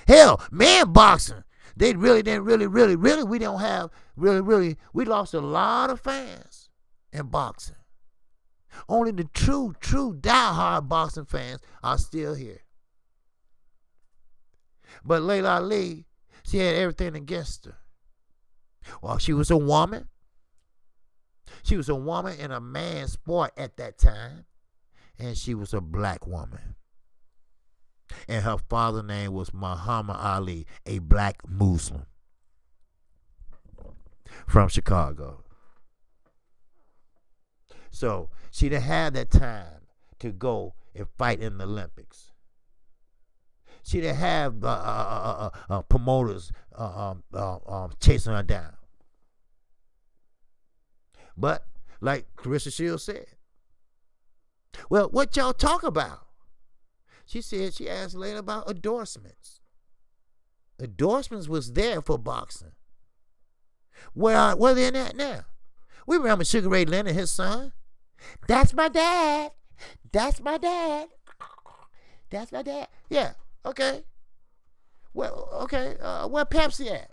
Hell, men boxing, they really didn't we don't have we lost a lot of fans in boxing. Only the true diehard boxing fans are still here. But Layla Ali, she had everything against her. Well, she was a woman. She was a woman in a man's sport at that time. And she was a black woman. And her father's name was Muhammad Ali, a black Muslim from Chicago. So she didn't have that time to go and fight in the Olympics. She didn't have promoters chasing her down. But like Clarissa Shields said, well, what y'all talk about? She said she asked Layla about endorsements. Endorsements was there for boxing. Where are they at now? We remember Sugar Ray Leonard and his son. That's my dad. That's my dad. That's my dad. Yeah. Okay. Well, okay. Where Pepsi at?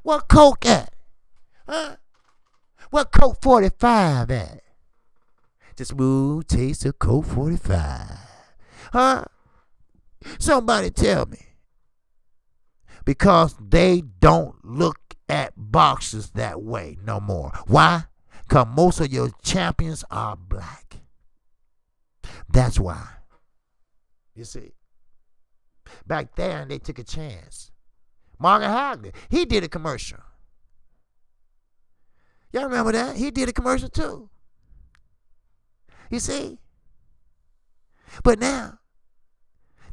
Where Coke at? Huh? Where Coke 45 at? The smooth taste of Coke 45. Huh? Somebody tell me. Because they don't look at boxers that way no more. Why? Because most of your champions are black. That's why. You see. Back there, they took a chance. Margaret Hagley, he did a commercial. Y'all remember that? He did a commercial too. You see? But now,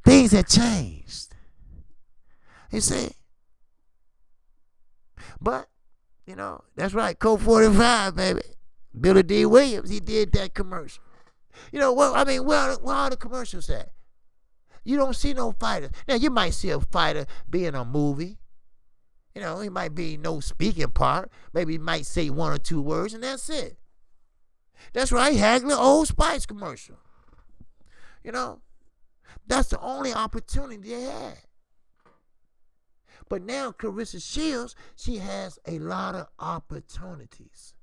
things have changed. You see? But, that's right. Coke 45, baby. Billy D. Williams, he did that commercial. Where are the commercials at? You don't see no fighters. Now, you might see a fighter be in a movie. He might be no speaking part. Maybe he might say one or two words, and that's it. That's right, Hagley, Old Spice commercial. That's the only opportunity they had. But now, Clarissa Shields, she has a lot of opportunities.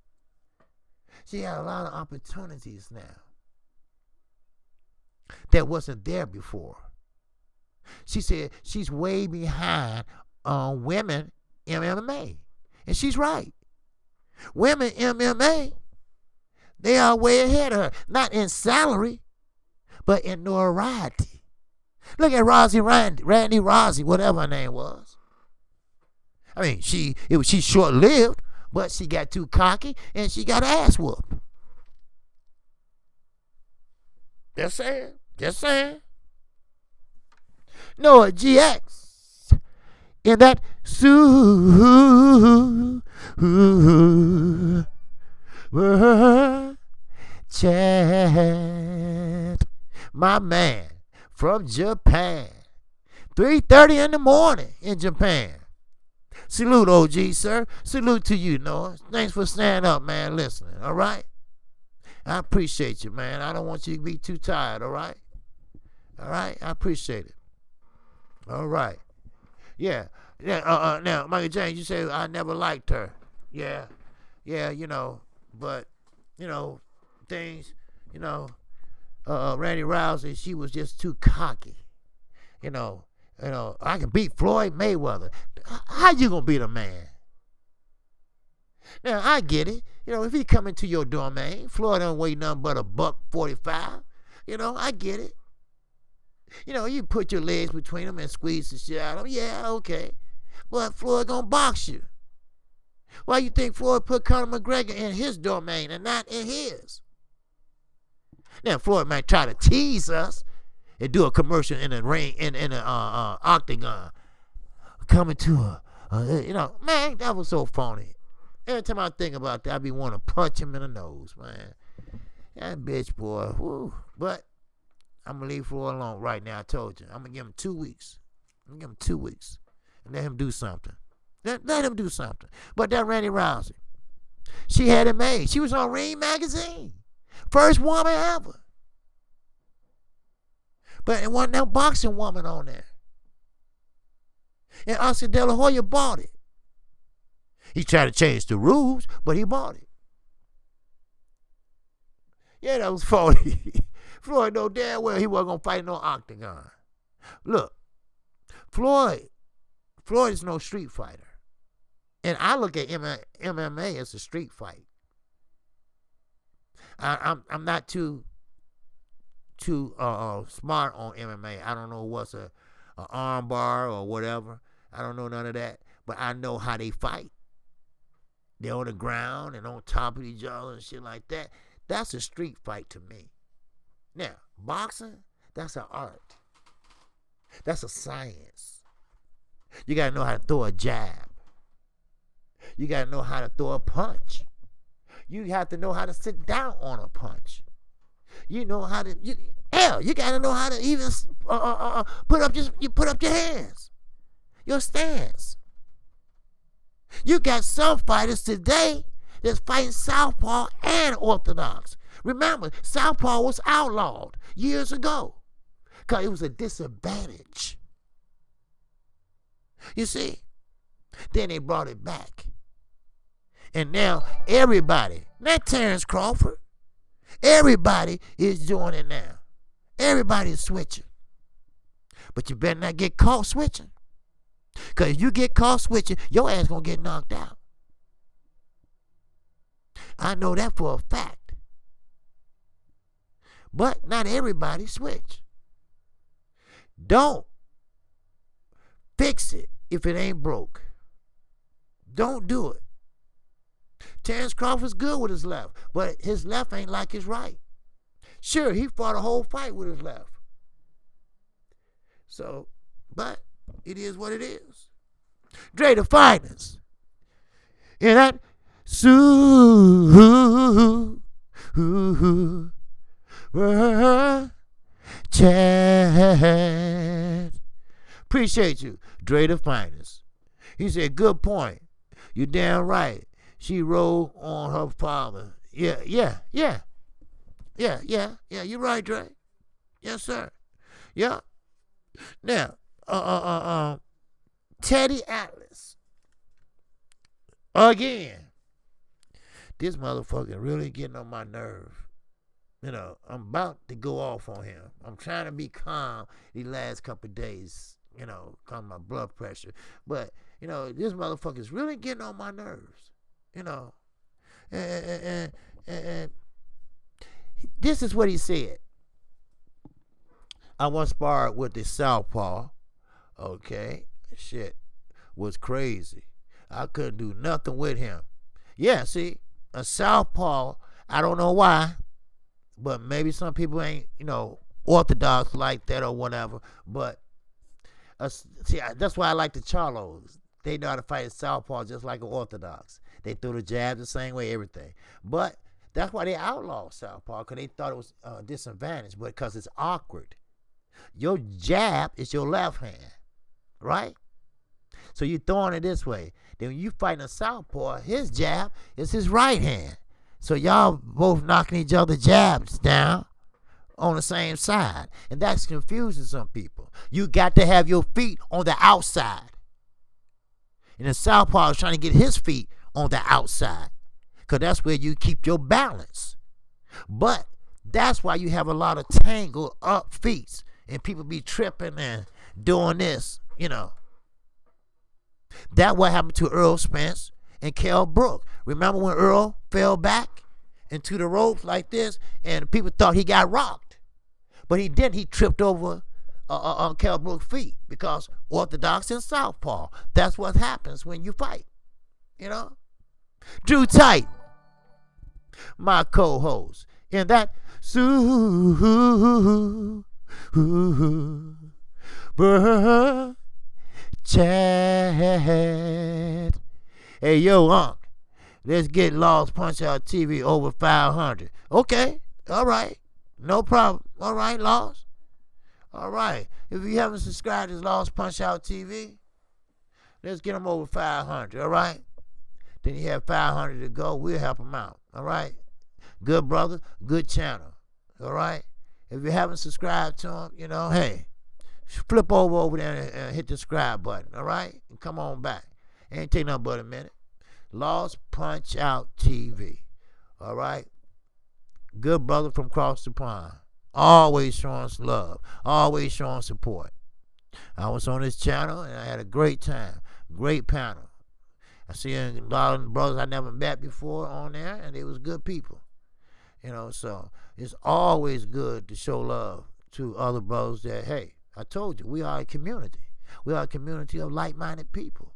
She has a lot of opportunities now that wasn't there before. She said she's way behind women MMA. And she's right. Women MMA, they are way ahead of her. Not in salary, but in notoriety. Look at Randy Rossi, whatever her name was. I mean, she's short-lived, but she got too cocky and she got ass whooped. Just saying. Noah GX in that chat. My man from Japan. 3:30 in the morning in Japan. Salute, OG, sir. Salute to you, Noah. Thanks for standing up, man, listening, all right? I appreciate you, man. I don't want you to be too tired, all right? All right? I appreciate it. All right. Yeah. Now, Michael James, you say I never liked her. Yeah, but, things, Randy Rousey, she was just too cocky. I can beat Floyd Mayweather. How you gonna beat a man? Now I get it. If he come into your domain, Floyd don't weigh nothing but $145. I get it. You put your legs between them and squeeze the shit out of them. Yeah, okay. But Floyd gonna box you. Why you think Floyd put Conor McGregor in his domain and not in his? Now Floyd might try to tease us and do a commercial in a ring in an octagon, coming to man, that was so phony. Every time I think about that, I be wanting to punch him in the nose, man. That bitch boy, woo. But I'm gonna leave Floyd alone right now. I told you, I'm gonna give him 2 weeks. I'm gonna give him 2 weeks and let him do something. Let him do something. But that Randy Rousey, she had it made. She was on Ring magazine. First woman ever. But it wasn't no boxing woman on there. And Oscar De La Hoya bought it. He tried to change the rules, but he bought it. Yeah, that was phony. Floyd know damn well he wasn't going to fight in no octagon. Look, Floyd is no street fighter. And I look at MMA as a street fight. I'm not too smart on MMA. I don't know what's a arm bar or whatever. I don't know none of that. But I know how they fight. They're on the ground and on top of each other and shit like that. That's a street fight to me. Now, boxing, that's an art. That's a science. You got to know how to throw a jab. You got to know how to throw a punch. You have to know how to sit down on a punch. You know how to, you got to know how to even put up your hands, your stance. You got some fighters today that's fighting southpaw and orthodox. Remember, southpaw was outlawed years ago because it was a disadvantage. You see? Then they brought it back. And now everybody, not Terrence Crawford, everybody is doing it now. Everybody is switching. But you better not get caught switching. Because if you get caught switching, your ass going to get knocked out. I know that for a fact. But not everybody switch. Don't fix it if it ain't broke. Don't do it. Terrence Crawford's good with his left, but his left ain't like his right. Sure, he fought a whole fight with his left. So, but it is what it is. Dre the Finest. And that chat. Appreciate you, Dre the Finest. He said, good point. You damn right. She rolled on her father. Yeah. You're right, Dre. Yes, sir. Yeah. Now, Teddy Atlas. Again. This motherfucker really getting on my nerve. I'm about to go off on him. I'm trying to be calm these last couple of days, calm my blood pressure. But, this motherfucker's really getting on my nerves. And this is what he said. I once sparred with the southpaw. Okay, shit was crazy. I couldn't do nothing with him. Yeah, see, a southpaw, I don't know why, but maybe some people ain't, orthodox like that or whatever. But see, that's why I like the Charlos. They know how to fight a southpaw just like an orthodox. They threw the jab the same way, everything. But that's why they outlawed southpaw, because they thought it was a disadvantage, but because it's awkward. Your jab is your left hand, right? So you're throwing it this way. Then when you fighting a southpaw, his jab is his right hand. So y'all both knocking each other jabs down on the same side. And that's confusing some people. You got to have your feet on the outside. And the southpaw is trying to get his feet on the outside, because that's where you keep your balance. But that's why you have a lot of tangled up feet and people be tripping and doing this, That what happened to Errol Spence and Kell Brook. Remember when Errol fell back into the ropes like this and people thought he got rocked? But he didn't. He tripped over on Kell Brook's feet because orthodox and southpaw. That's what happens when you fight, Drew Tight, my co-host, in that chat. Hey, yo, Unc, let's get Lost Punch Out TV over 500. Okay, all right, no problem. All right, Lost. All right, if you haven't subscribed to Lost Punch Out TV, let's get them over 500, all right? Then you have 500 to go. We'll help them out, all right? Good brother, good channel, all right? If you haven't subscribed to them, hey, flip over there and hit the subscribe button, all right? And come on back. It ain't take nothing but a minute. Lost Punch Out TV, all right? Good brother from across the pond. Always showing us love. Always showing support. I was on this channel, and I had a great time. Great panel. I see a lot of brothers I never met before on there, and they was good people. So it's always good to show love to other brothers that, hey, I told you, we are a community. We are a community of like-minded people.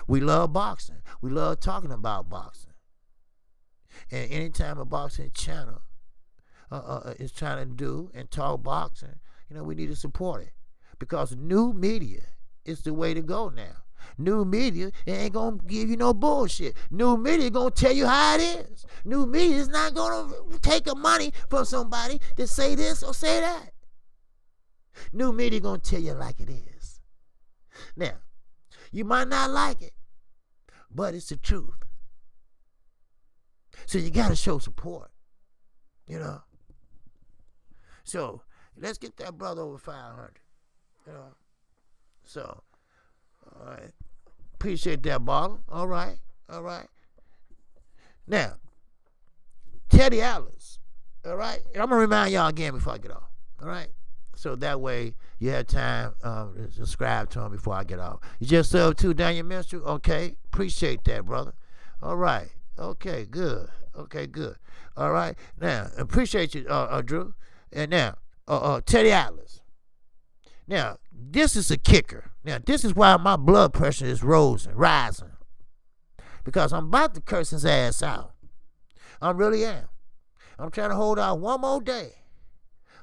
We love boxing. We love talking about boxing. And anytime a boxing channel is trying to do and talk boxing, we need to support it. Because new media is the way to go now. New media ain't going to give you no bullshit. New media going to tell you how it is. New media is not going to take a money from somebody to say this or say that. New media going to tell you like it is. Now, you might not like it, but it's the truth. So you got to show support, So let's get that brother over 500, So, all right. Appreciate that, bottle. All right. Now, Teddy Atlas. All right. And I'm going to remind y'all again before I get off. All right. So that way you have time to subscribe to him before I get off. You just subbed to Daniel Minstrel? Okay. Appreciate that, brother. All right. Okay, good. All right. Now, appreciate you, Drew. And now, Teddy Atlas. Now, this is a kicker. Now, this is why my blood pressure is rising. Because I'm about to curse his ass out. I really am. I'm trying to hold out one more day.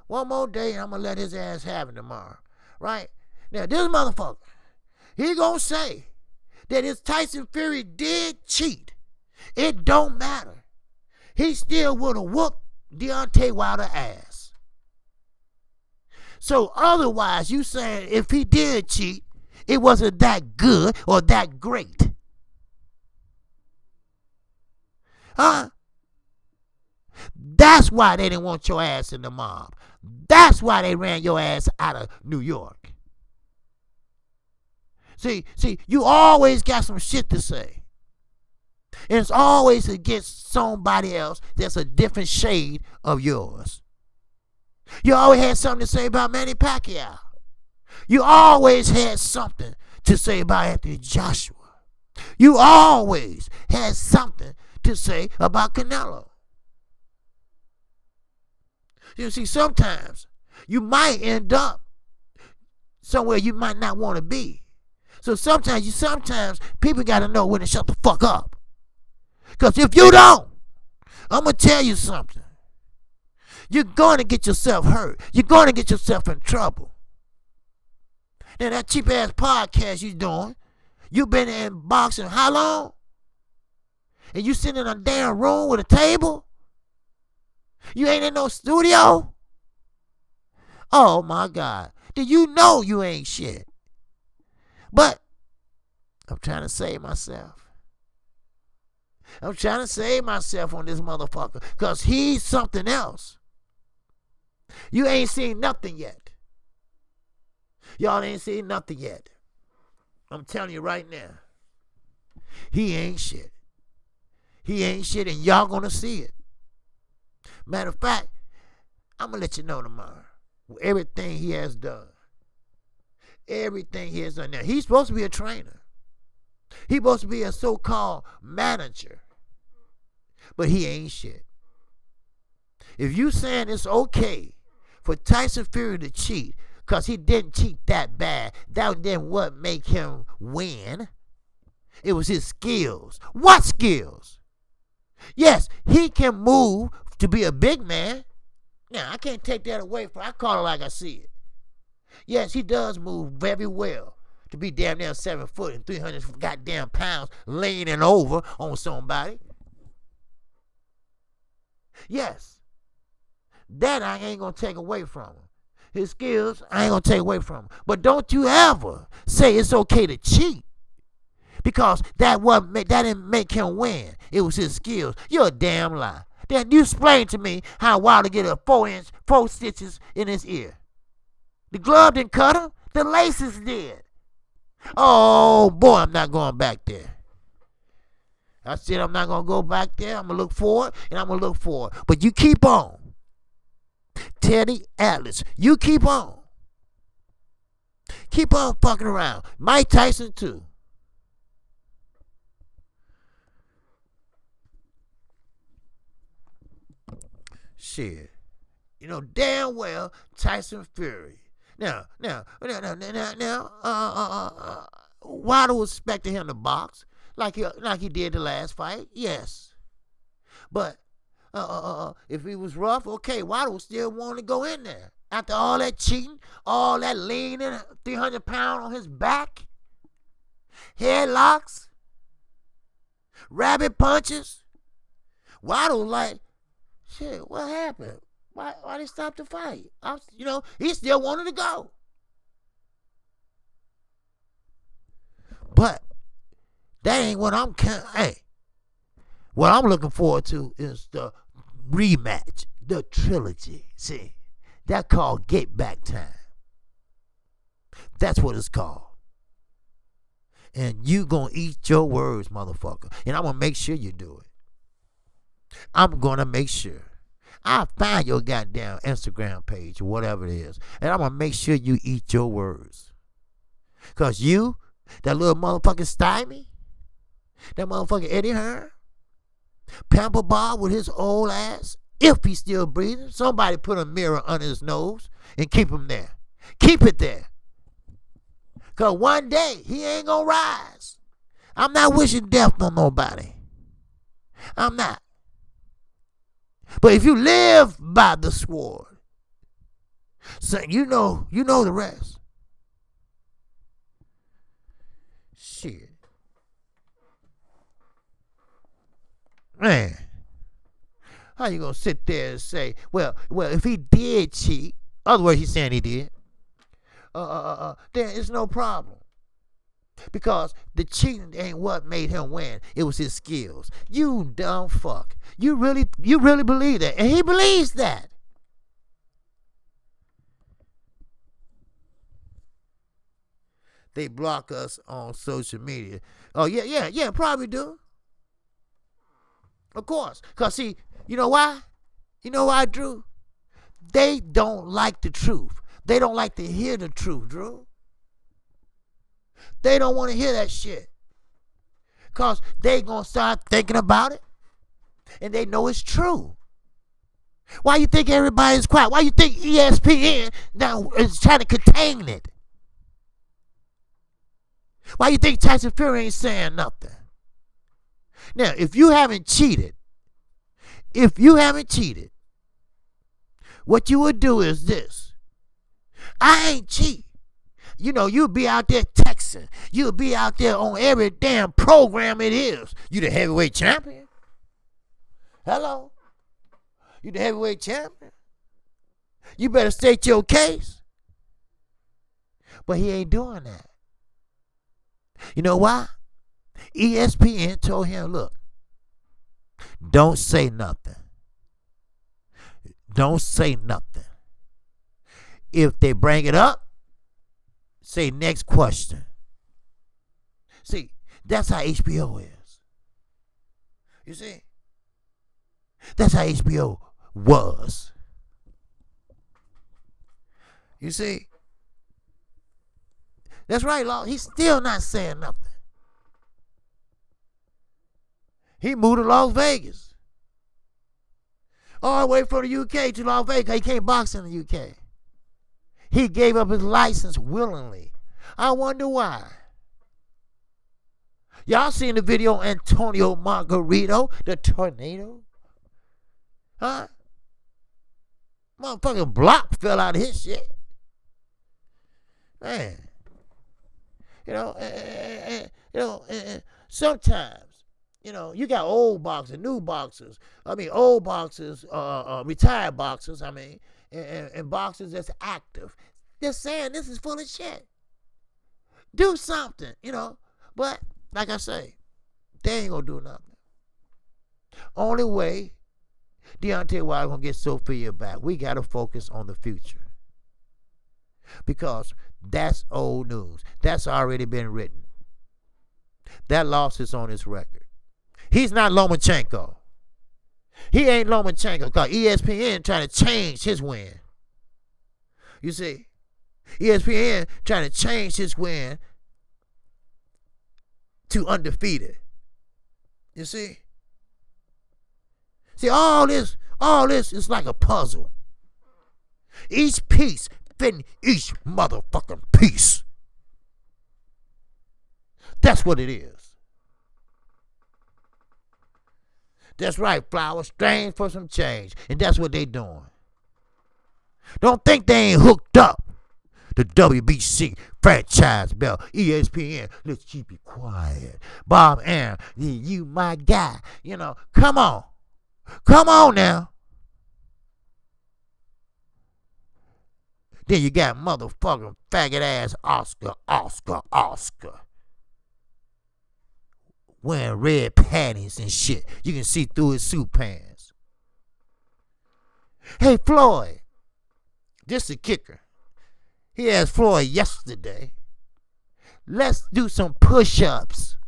And I'm going to let his ass have it tomorrow. Right? Now, this motherfucker, he going to say that if Tyson Fury did cheat, it don't matter. He still would have whooped Deontay Wilder's ass. So otherwise, you saying if he did cheat, it wasn't that good or that great. Huh? That's why they didn't want your ass in the mob. That's why they ran your ass out of New York. See, you always got some shit to say. And it's always against somebody else that's a different shade of yours. You always had something to say about Manny Pacquiao. You always had something to say about Anthony Joshua. You always had something to say about Canelo. You see, sometimes you might end up somewhere you might not want to be. So sometimes people got to know when to shut the fuck up. Because if you don't, I'm going to tell you something. You're going to get yourself hurt. You're going to get yourself in trouble. Now, that cheap-ass podcast you're doing, you've been in boxing how long? And you sitting in a damn room with a table? You ain't in no studio? Oh, my God. Then you know you ain't shit. But I'm trying to save myself. I'm trying to save myself on this motherfucker because he's something else. You ain't seen nothing yet. Y'all ain't seen nothing yet. I'm telling you right now. He ain't shit. He ain't shit, and y'all gonna see it. Matter of fact, I'm going to let you know tomorrow. Everything he has done. Everything he has done. Now, he's supposed to be a trainer. He's supposed to be a so-called manager. But he ain't shit. If you saying it's okay for Tyson Fury to cheat, because he didn't cheat that bad, that didn't what make him win. It was his skills. What skills? Yes, he can move to be a big man. Now, I can't take that away from him. I call it like I see it. Yes, he does move very well to be damn near 7 foot and 300 goddamn pounds leaning over on somebody. Yes, that I ain't going to take away from him. His skills, I ain't going to take away from him. But don't you ever say it's okay to cheat. Because that didn't make him win. It was his skills. You're a damn lie. Then you explain to me how Wilder get a 4 stitches in his ear. The glove didn't cut him. The laces did. Oh, boy, I'm not going back there. I said I'm not going to go back there. I'm going to look forward, and I'm going to look forward. But you keep on. Teddy Atlas, you keep on. Keep on fucking around. Mike Tyson, too. Shit. You know damn well Tyson Fury. Now, Wilder was expecting him to box like he did the last fight. Yes. But if he was rough, okay, Wilder would still want to go in there. After all that cheating, all that leaning, 300 pounds on his back, headlocks, rabbit punches. Wilder was like, shit, what happened? Why they stop the fight? He still wanted to go. But that ain't what what I'm looking forward to is the rematch, the trilogy. See, that's called Get Back Time. That's what it's called. And you gonna eat your words, motherfucker. And I'm gonna make sure you do it. I'm gonna make sure. I'll find your goddamn Instagram page or whatever it is. And I'm gonna make sure you eat your words. Cause you, that little motherfucking stymie, that motherfucking Eddie Hearn, Pamper Bob with his old ass, if he's still breathing, somebody put a mirror under his nose and keep him there. Keep it there. Because one day he ain't going to rise. I'm not wishing death on nobody. I'm not. But if you live by the sword, so you know the rest. Shit. Man. How you gonna sit there and say, well, if he did cheat, other words, he's saying he did, then it's no problem. Because the cheating ain't what made him win. It was his skills. You dumb fuck. You really believe that. And he believes that. They block us on social media. Oh, yeah, probably do. Of course. Because, see, you know why? You know why, Drew? They don't like the truth. They don't like to hear the truth, Drew. They don't want to hear that shit. Because they going to start thinking about it. And they know it's true. Why you think everybody's quiet? Why you think ESPN now is trying to contain it? Why you think Tyson Fury ain't saying nothing? Now, if you haven't cheated, what you would do is this. I ain't cheat. You know, you'll be out there texting. You'll be out there on every damn program it is. You the heavyweight champion. Hello? You the heavyweight champion. You better state your case. But he ain't doing that. You know why? ESPN told him, look, don't say nothing. Don't say nothing. If they bring it up, say next question. See, that's how HBO is. You see? That's how HBO was. You see? That's right, Law. He's still not saying nothing. He moved to Las Vegas. All the way from the UK to Las Vegas. He can't box in the UK. He gave up his license willingly. I wonder why. Y'all seen the video of Antonio Margarito, the tornado? Huh? Motherfucking block fell out of his shit. Man. Sometimes, you got old boxers, new boxers. Old boxers, retired boxers, and boxers that's active. They're saying this is full of shit. Do something, But, like I say, they ain't gonna do nothing. Only way Deontay Wilder gonna get Sophia back, we gotta focus on the future. Because that's old news. That's already been written. That loss is on his record. He's not Lomachenko. He ain't Lomachenko because ESPN trying to change his win. You see? ESPN trying to change his win to undefeated. You see? See, all this is like a puzzle. Each piece fitting each motherfucking piece. That's what it is. That's right, Flowers. Strange for some change. And that's what they doing. Don't think they ain't hooked up. The WBC franchise belt, ESPN, let's keep it quiet. Bob Aaron, you my guy. Come on. Come on now. Then you got motherfucking faggot ass Oscar. Wearing red panties and shit. You can see through his suit pants. Hey, Floyd. This the kicker. He asked Floyd yesterday, let's do some push-ups.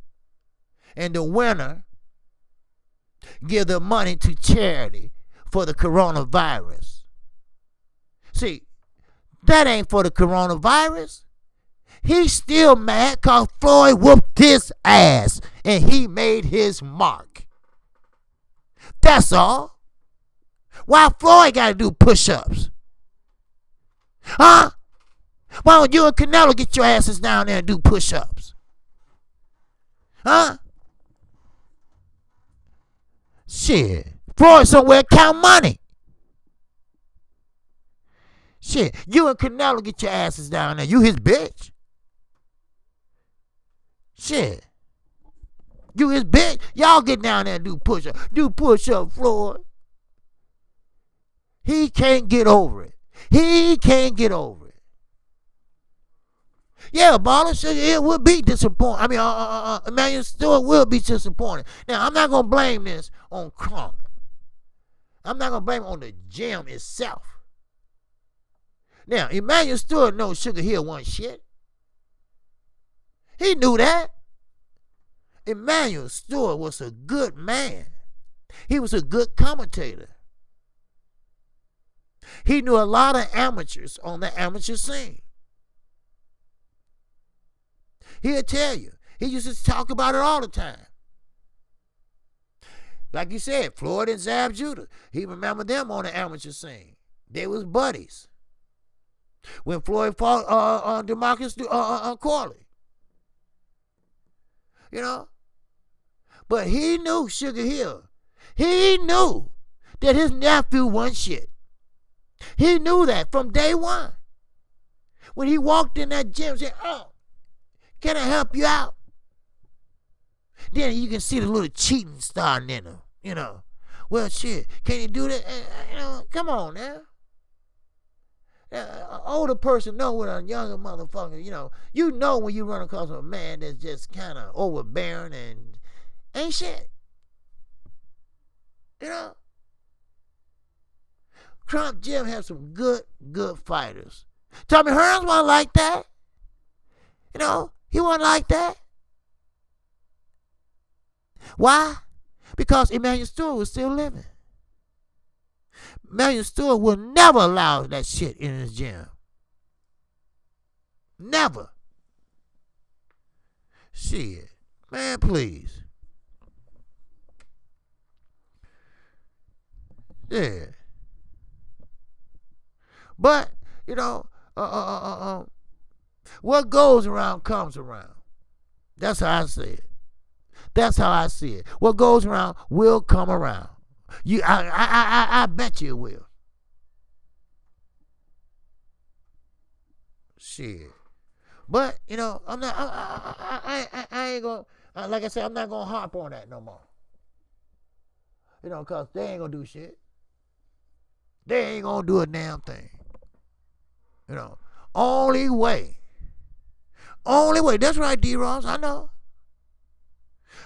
And the winner, give the money to charity for the coronavirus. See, that ain't for the coronavirus. He's still mad because Floyd whooped his ass and he made his mark. That's all. Why Floyd got to do push-ups? Huh? Why don't you and Canelo get your asses down there and do push-ups? Huh? Shit. Floyd somewhere count money. Shit. You and Canelo get your asses down there. You his bitch. Shit. You his bitch. Y'all get down there and do push-up. Do push-up, Floyd. He can't get over it. He can't get over it. Yeah, Baller, it would be disappointing. Emmanuel Stewart will be disappointed. Now, I'm not going to blame this on Crunk. I'm not going to blame it on the gym itself. Now, Emmanuel Stewart knows Sugar Hill wasn't shit. He knew that. Emmanuel Stewart was a good man. He was a good commentator. He knew a lot of amateurs on the amateur scene. He'll tell you. He used to talk about it all the time. Like you said, Floyd and Zab Judah. He remembered them on the amateur scene. They was buddies. When Floyd fought DeMarcus Corley. But he knew Sugar Hill. He knew that his nephew wasn't shit. He knew that from day one. When he walked in that gym and said, oh, can I help you out? Then you can see the little cheating starting in him, Well, shit, can you do that? Come on now. An older person know what a younger motherfucker, you know when you run across a man that's just kind of overbearing and ain't shit. Trump Jim have some good fighters. Tommy Hearns wasn't like that. He wasn't like that. Why? Because Emmanuel Stewart was still living. Marion Stewart will never allow that shit in his gym. Never. Shit. Man, please. Yeah. But, what goes around comes around. That's how I see it. That's how I see it. What goes around will come around. I bet you it will. Shit. But, I'm not, I ain't gonna, like I said, I'm not gonna harp on that no more. Cause they ain't gonna do shit. They ain't gonna do a damn thing. Only way. That's right, D-Ross, I know.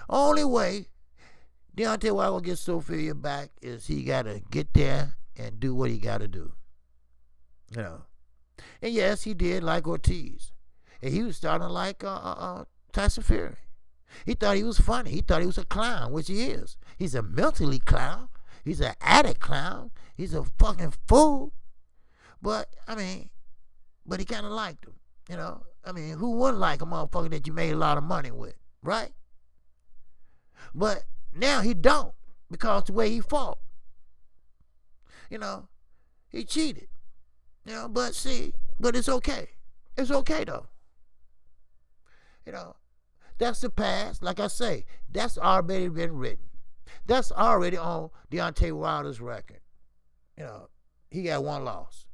Only way Deontay Wilder will get Sophia back is he gotta get there and do what he gotta do. And yes, he did like Ortiz. And he was starting like Tyson Fury. He thought he was funny. He thought he was a clown, which he is. He's a mentally clown. He's an addict clown. He's a fucking fool. But he kind of liked him. Who wouldn't like a motherfucker that you made a lot of money with, right? But now he don't, because the way he fought. He cheated. But it's okay. It's okay though. That's the past. Like I say, that's already been written. That's already on Deontay Wilder's record. He got one loss.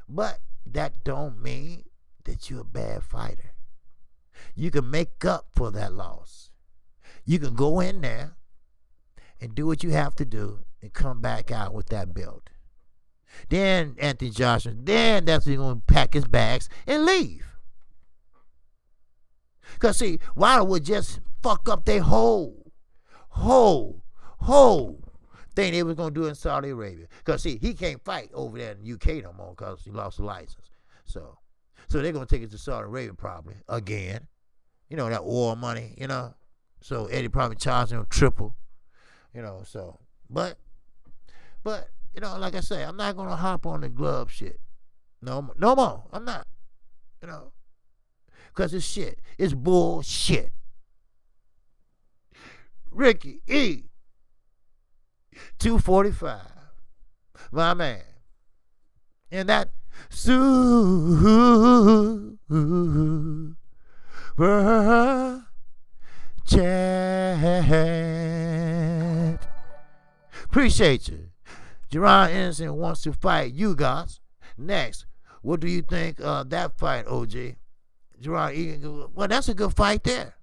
But that don't mean that you're a bad fighter. You can make up for that loss. You can go in there and do what you have to do and come back out with that belt. Then Anthony Joshua, that's when he's going to pack his bags and leave. Because, see, Wilder would just fuck up their whole thing they was going to do in Saudi Arabia. Because, see, he can't fight over there in the UK no more because he lost the license. So they're going to take it to Saudi Arabia probably again. That oil money, So Eddie probably charged him triple, But, like I say, I'm not going to hop on the glove shit. No more. I'm not, Because it's shit. It's bullshit. Ricky E. 245. My man. And that super chat. Appreciate you. Jerron Anderson wants to fight you guys. Next, what do you think of that fight, OG? Jerron, well, that's a good fight there.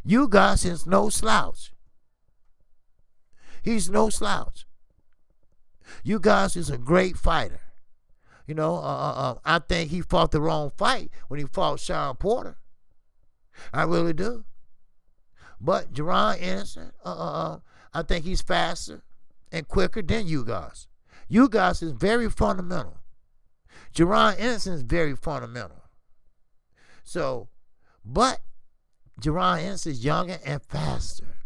You guys is no slouch. He's no slouch. You guys is a great fighter. I think he fought the wrong fight when he fought Sean Porter. I really do. But Jerron Anderson, I think he's faster and quicker than you guys. You guys is very fundamental. Jerron Anderson is very fundamental. So, but Jerron Anderson is younger and faster.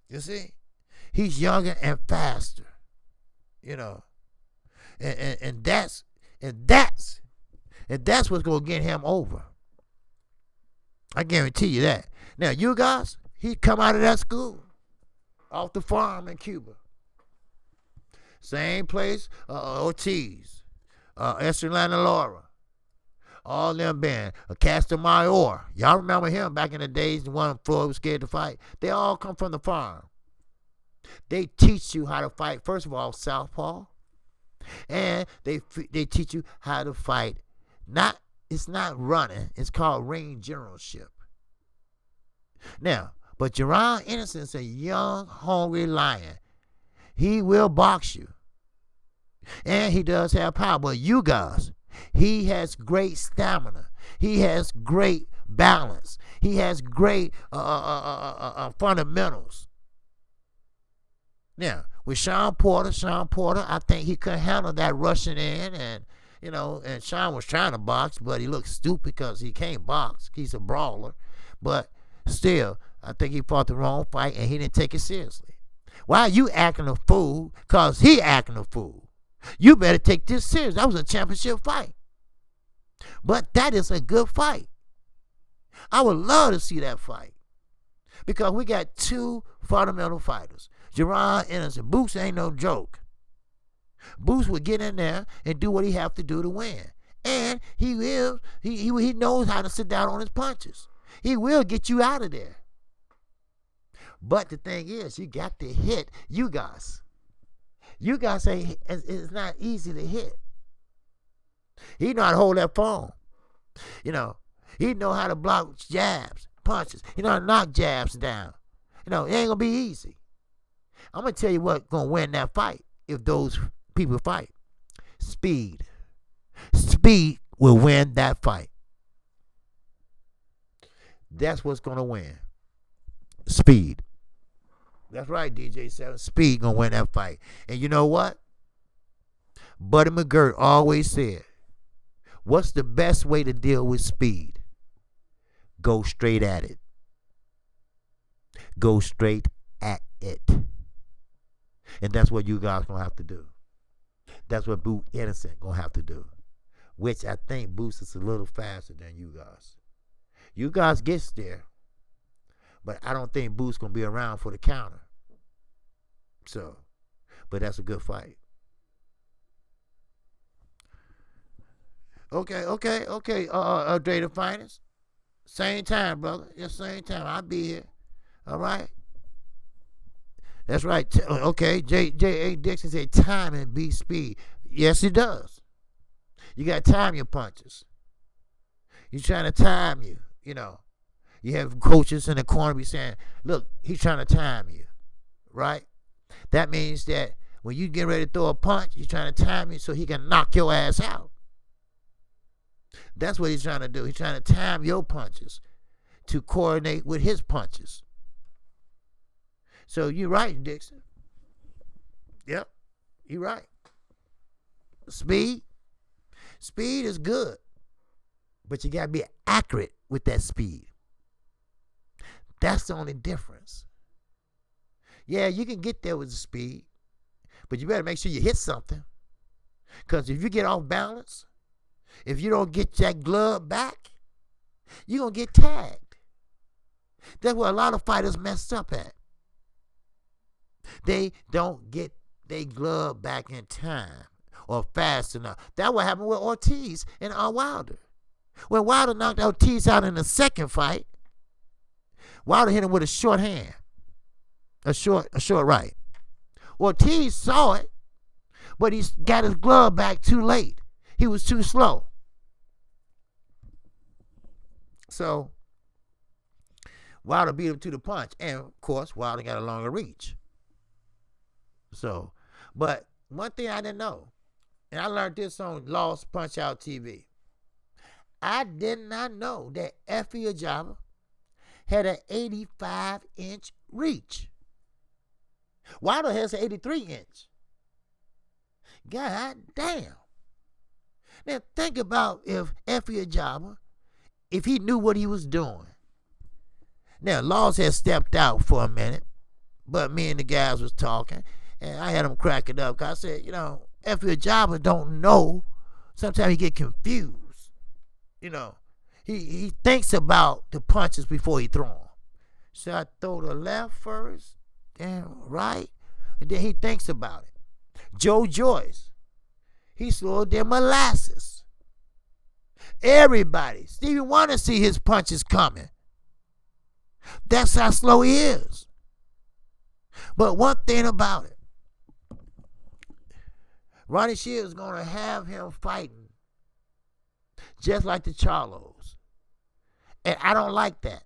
You see? He's younger and faster. And that's what's gonna get him over. I guarantee you that. Now, you guys, he come out of that school, off the farm in Cuba. Same place, Ortiz, Espn Laura, all them been, Castor-Mayor. Y'all remember him back in the days, the one Floyd was scared to fight? They all come from the farm. They teach you how to fight, first of all, southpaw, and they teach you how to fight. It's not running. It's called ring generalship. Now, but Jerron Anderson is a young, hungry lion. He will box you. And he does have power. But you guys, he has great stamina. He has great balance. He has great fundamentals. Now, with Sean Porter, I think he could handle that rushing in, and and Sean was trying to box, but he looked stupid because he can't box. He's a brawler. But still, I think he fought the wrong fight, and he didn't take it seriously. Why are you acting a fool? Because he acting a fool. You better take this serious. That was a championship fight. But that is a good fight. I would love to see that fight. Because we got two fundamental fighters. Jerron Anderson. Boots ain't no joke. Boots will get in there and do what he have to do to win. And he knows how to sit down on his punches. He will get you out of there. But the thing is, you got to hit you guys. You guys say it's not easy to hit. He know how to hold that phone. You know, he know how to block jabs, punches. He know how to knock jabs down. You know, it ain't gonna be easy. I'm gonna tell you what's gonna win that fight if those people fight. Speed. Speed will win that fight. That's what's gonna win. Speed. That's right, DJ7. Speed gonna win that fight. And you know what? Buddy McGirt always said, what's the best way to deal with speed? Go straight at it. Go straight at it. And that's what you guys gonna have to do. That's what Boot Innocent gonna have to do. Which I think Boots is a little faster than you guys. You guys gets there. But I don't think Boots gonna be around for the counter. So, but that's a good fight. Okay. Dre the Finest. Same time, brother. Yes, same time. I'll be here. All right. That's right. Okay. J.A. Dixon said timing beats speed. Yes, it does. You got to time your punches. You're trying to time you, you know. You have coaches in the corner be saying, look, he's trying to time you, right? That means that when you get ready to throw a punch, he's trying to time you so he can knock your ass out. That's what he's trying to do. He's trying to time your punches to coordinate with his punches. So you're right, Dixon. Yep, you're right. Speed is good, but you got to be accurate with that speed. That's the only difference. Yeah, you can get there with the speed, but you better make sure you hit something. Because if you get off balance, if you don't get that glove back, you're going to get tagged. That's where a lot of fighters messed up at. They don't get their glove back in time or fast enough. That's what happened with Ortiz and Wilder. When Wilder knocked Ortiz out in the second fight, Wilder hit him with a short hand, a short right. Ortiz saw it, but he got his glove back too late. He was too slow. So Wilder beat him to the punch, and of course Wilder got a longer reach. So, but one thing I didn't know, and I learned this on Lost Punch Out TV. I did not know that Effie Ajaba had an 85-inch reach. Wilder has an 83-inch. God damn. Now think about if Effie Ajaba, if he knew what he was doing. Now, Laws had stepped out for a minute, but me and the guys was talking, and I had him crack it up, because I said, you know, Effie Ajaba don't know. Sometimes he get confused. You know, he thinks about the punches before he throw them. So I throw the left first, then right, and then he thinks about it. Joe Joyce, he slowed their molasses. Everybody, Stevie Wonder see his punches coming. That's how slow he is. But one thing about it, Ronnie Shields is going to have him fighting just like the Charlos. And I don't like that.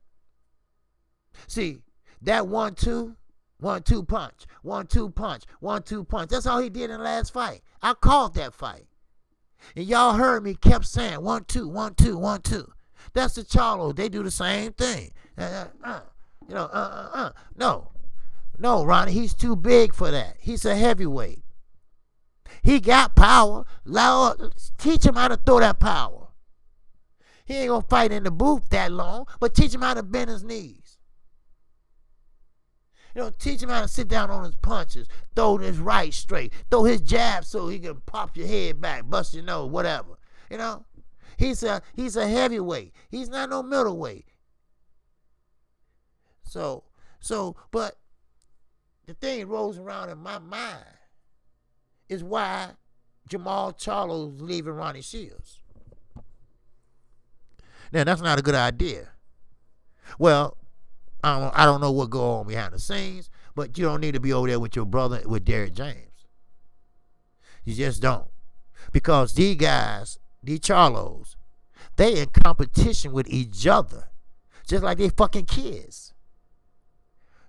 See, that 1-2 punch, 1-2 punch, 1-2 punch. That's all he did in the last fight. I called that fight. And y'all heard me kept saying 1-2, 1-2, 1-2. That's the Charlos. They do the same thing. No, Ronnie, he's too big for that. He's a heavyweight. He got power. Teach him how to throw that power. He ain't gonna fight in the booth that long, but teach him how to bend his knees. Teach him how to sit down on his punches, throw his right straight, throw his jab so he can pop your head back, bust your nose, whatever. He's a heavyweight. He's not no middleweight. But the thing rolls around in my mind is why Jamal Charlo's leaving Ronnie Shields. Now, that's not a good idea. Well, I don't know what go on behind the scenes, but you don't need to be over there with your brother, with Derrick James. You just don't. Because these guys, these Charlos, they in competition with each other, just like they fucking kids.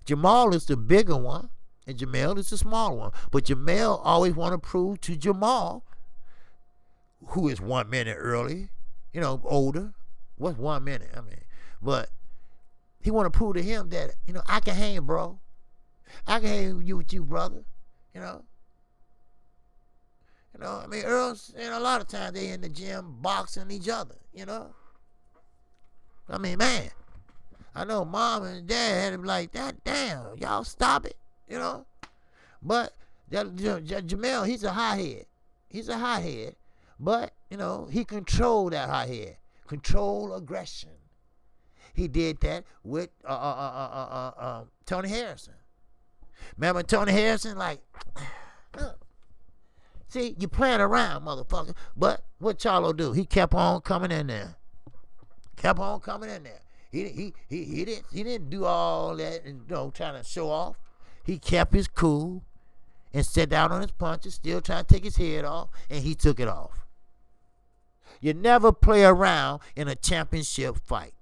Jamal is the bigger one, and Jamel is the smaller one. But Jamel always want to prove to Jamal, who is 1 minute early, older. What's 1 minute? But he want to prove to him that, I can hang, bro. I can hang with you, brother. Earl's, and a lot of times they in the gym boxing each other, man, I know mom and dad had to be like, that damn, y'all stop it, But Jamel, he's a hothead. He's a hothead. But, he controlled that hothead. Control aggression. He did that with Tony Harrison. Remember Tony Harrison? Like, see, you playing around, motherfucker. But what Charlo do? He kept on coming in there. He didn't do all that and trying to show off. He kept his cool and sat down on his punches, still trying to take his head off, and he took it off. You never play around in a championship fight.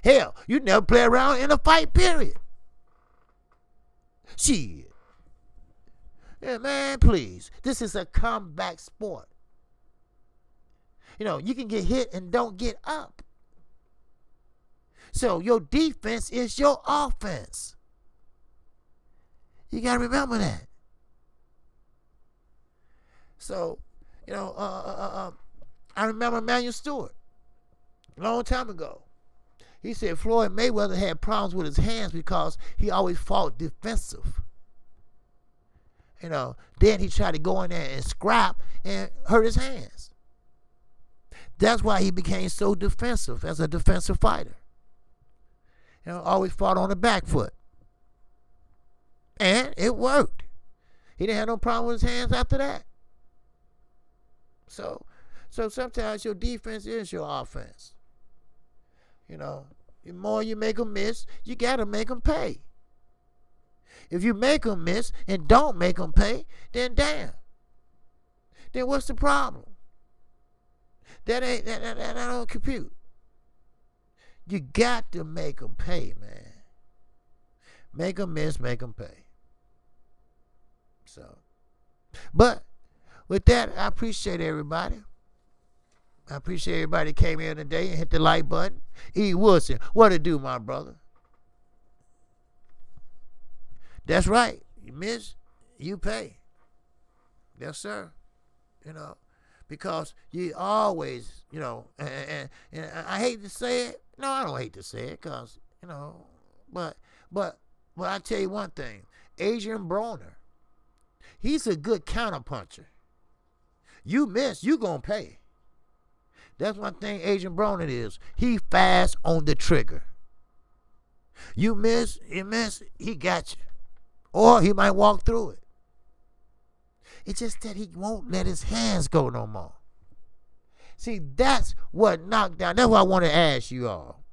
Hell, you never play around in a fight, period. Shit. Yeah, man, please. This is a comeback sport. You can get hit and don't get up. So your defense is your offense. You got to remember that. So, I remember Emmanuel Stewart a long time ago. He said Floyd Mayweather had problems with his hands because he always fought defensive. Then he tried to go in there and scrap and hurt his hands. That's why he became so defensive as a defensive fighter. Always fought on the back foot. And it worked. He didn't have no problem with his hands after that. So sometimes your defense is your offense. The more you make them miss, you got to make them pay. If you make them miss and don't make them pay, then damn. Then what's the problem? That don't compute. You got to make them pay, man. Make them miss, make them pay. But with that, I appreciate everybody. I appreciate everybody that came in today and hit the like button. E. Wilson, what it do, my brother? That's right. You miss, you pay. Yes, sir. Because you always, and I hate to say it. No, I don't hate to say it because, but I tell you one thing. Adrian Broner, he's a good counterpuncher. You miss, you gonna pay. That's one thing Adrian Broner is. He fast on the trigger. You miss, he got you. Or he might walk through it. It's just that he won't let his hands go no more. See, that's what knocked down. That's what I want to ask you all.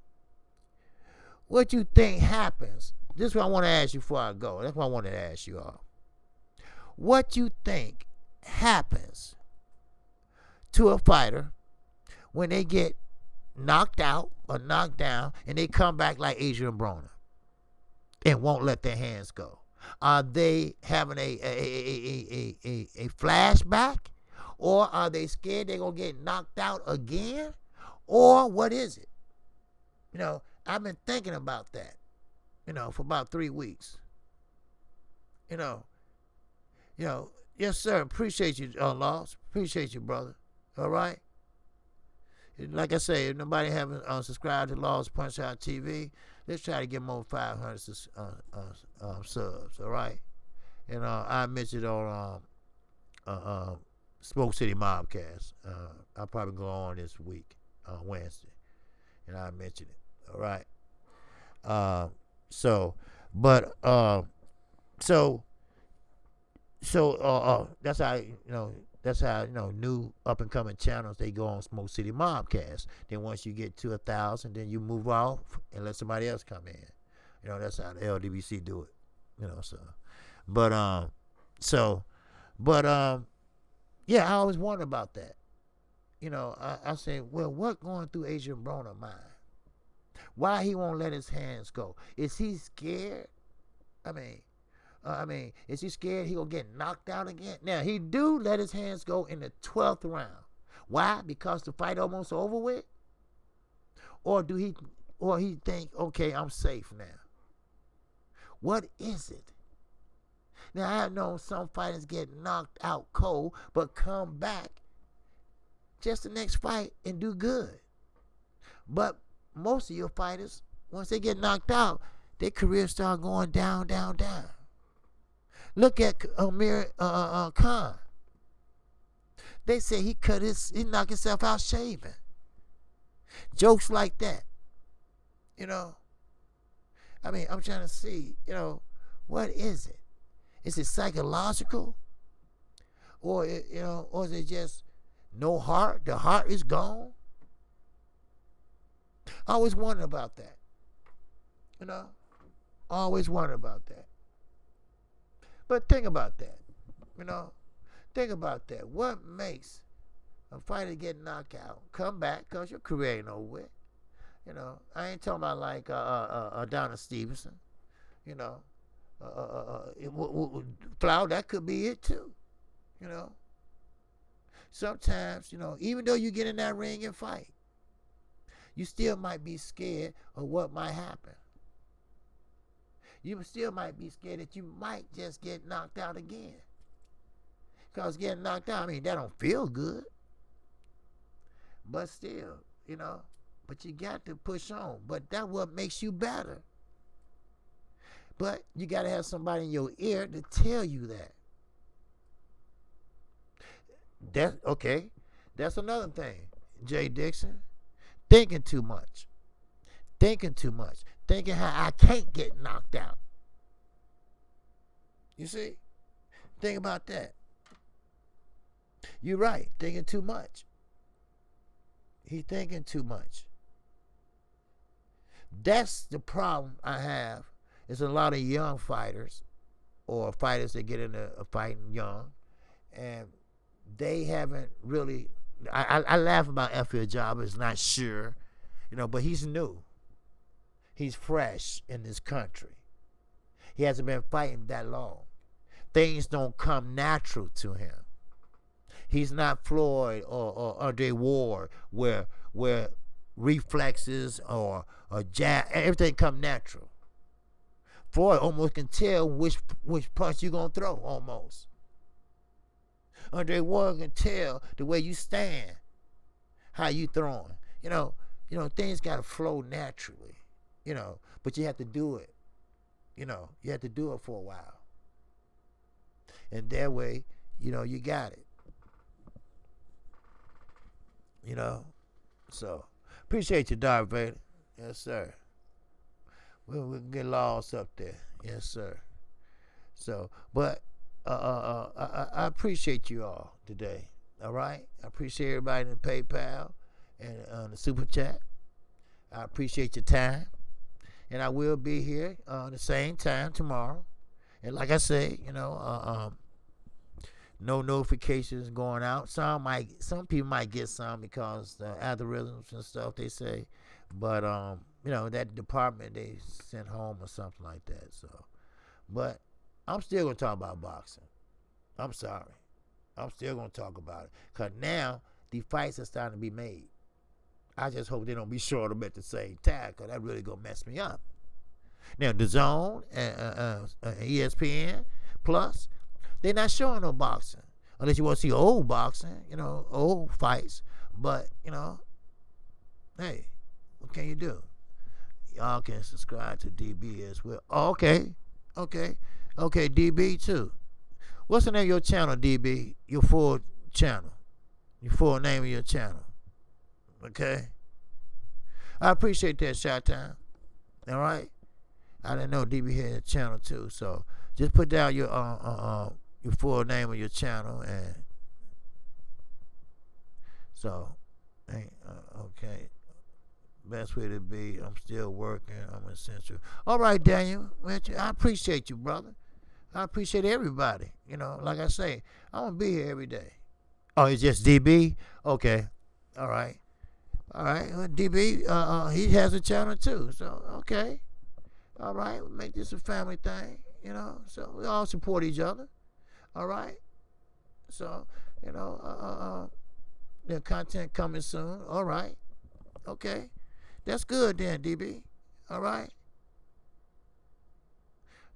What you think happens? This is what I want to ask you before I go. That's what I want to ask you all. What you think happens to a fighter when they get knocked out or knocked down and they come back like Adrian Broner and won't let their hands go? Are they having a flashback? Or are they scared they're going to get knocked out again? Or what is it? I've been thinking about that, for about 3 weeks. Yes, sir. Appreciate you, Laws. Appreciate you, brother. All right? Like I say, if nobody haven't subscribed to Laws Punch Out TV, Let's try to get more 500 subs, all right? And I mentioned on Smoke City Mobcast. I'll probably go on this week, Wednesday, and I mentioned it, all right? So that's how new up and coming channels, they go on Smoke City Mobcast. Then once you get to 1,000, then you move off and let somebody else come in. That's how the LDBC do it. Yeah, I always wonder about that. I say, well, what going through Adrian Broner's mind? Why he won't let his hands go? Is he scared? I mean, is he scared he gonna get knocked out again? Now he do let his hands go in the 12th round. Why? Because the fight almost over with? Or he think, okay, I'm safe now? What is it? Now I've known some fighters get knocked out cold, but come back just the next fight and do good. But most of your fighters, once they get knocked out, their careers start going down, down, down. Look at Amir Khan. They say he knocked himself out shaving. Jokes like that. I'm trying to see, what is it? Is it psychological? Or is it just no heart? The heart is gone? I always wonder about that. I always wonder about that. But think about that. Think about that. What makes a fighter get knocked out, come back, because your career ain't over with? I ain't talking about like Donna Stevenson. Flower, that could be it too. Sometimes, even though you get in that ring and fight, you still might be scared of what might happen. You still might be scared that you might just get knocked out again. Because getting knocked out, that don't feel good. But still, but you got to push on. But that's what makes you better. But you got to have somebody in your ear to tell you that. That's another thing, Jay Dixon. Thinking too much. Thinking how I can't get knocked out. You see? Think about that. You're right. Thinking too much. He's thinking too much. That's the problem I have. It's a lot of young fighters or fighters that get into fighting young, and they haven't really. I laugh about F.L. Jabba. Not sure, but he's new. He's fresh in this country. He hasn't been fighting that long. Things don't come natural to him. He's not Floyd or Andre Ward, where reflexes or jab, everything come natural. Floyd almost can tell which punch you're gonna throw almost. Andre Ward can tell the way you stand, how you throwing. Things gotta flow naturally. But you have to do it. You have to do it for a while. And that way, you got it. So appreciate you, Darth Vader. Yes, sir. We'll get lost up there. Yes, sir. So, but I appreciate you all today. All right? I appreciate everybody in the PayPal and on the Super Chat. I appreciate your time. And I will be here the same time tomorrow. And like I say, no notifications going out. Some people might get some because the algorithms and stuff, they say. But that department they sent home or something like that. So, but I'm still gonna talk about boxing. I'm sorry, I'm still gonna talk about it because now the fights are starting to be made. I just hope they don't be showing them at the same time because that really gonna mess me up. Now the Zone and ESPN Plus, they're not showing no boxing unless you want to see old boxing, old fights. But hey, what can you do? Y'all can subscribe to DB as well. Oh, okay. DB too. What's the name of your channel, DB? Your full channel. Your full name of your channel. Okay. I appreciate that, Shot Time. All right. I didn't know DB had a channel too, so just put down your full name of your channel, and so okay. Best way to be. I'm still working. I'm essential. All right, Daniel. I appreciate you, brother. I appreciate everybody. You know, like I say, I want to be here every day. Oh, it's just DB? Okay. All right. Well, DB, he has a channel too. So, okay. All right. We'll make this a family thing, you know. So, we all support each other. All right. So, you know, the content coming soon. All right. Okay. That's good then, DB. All right.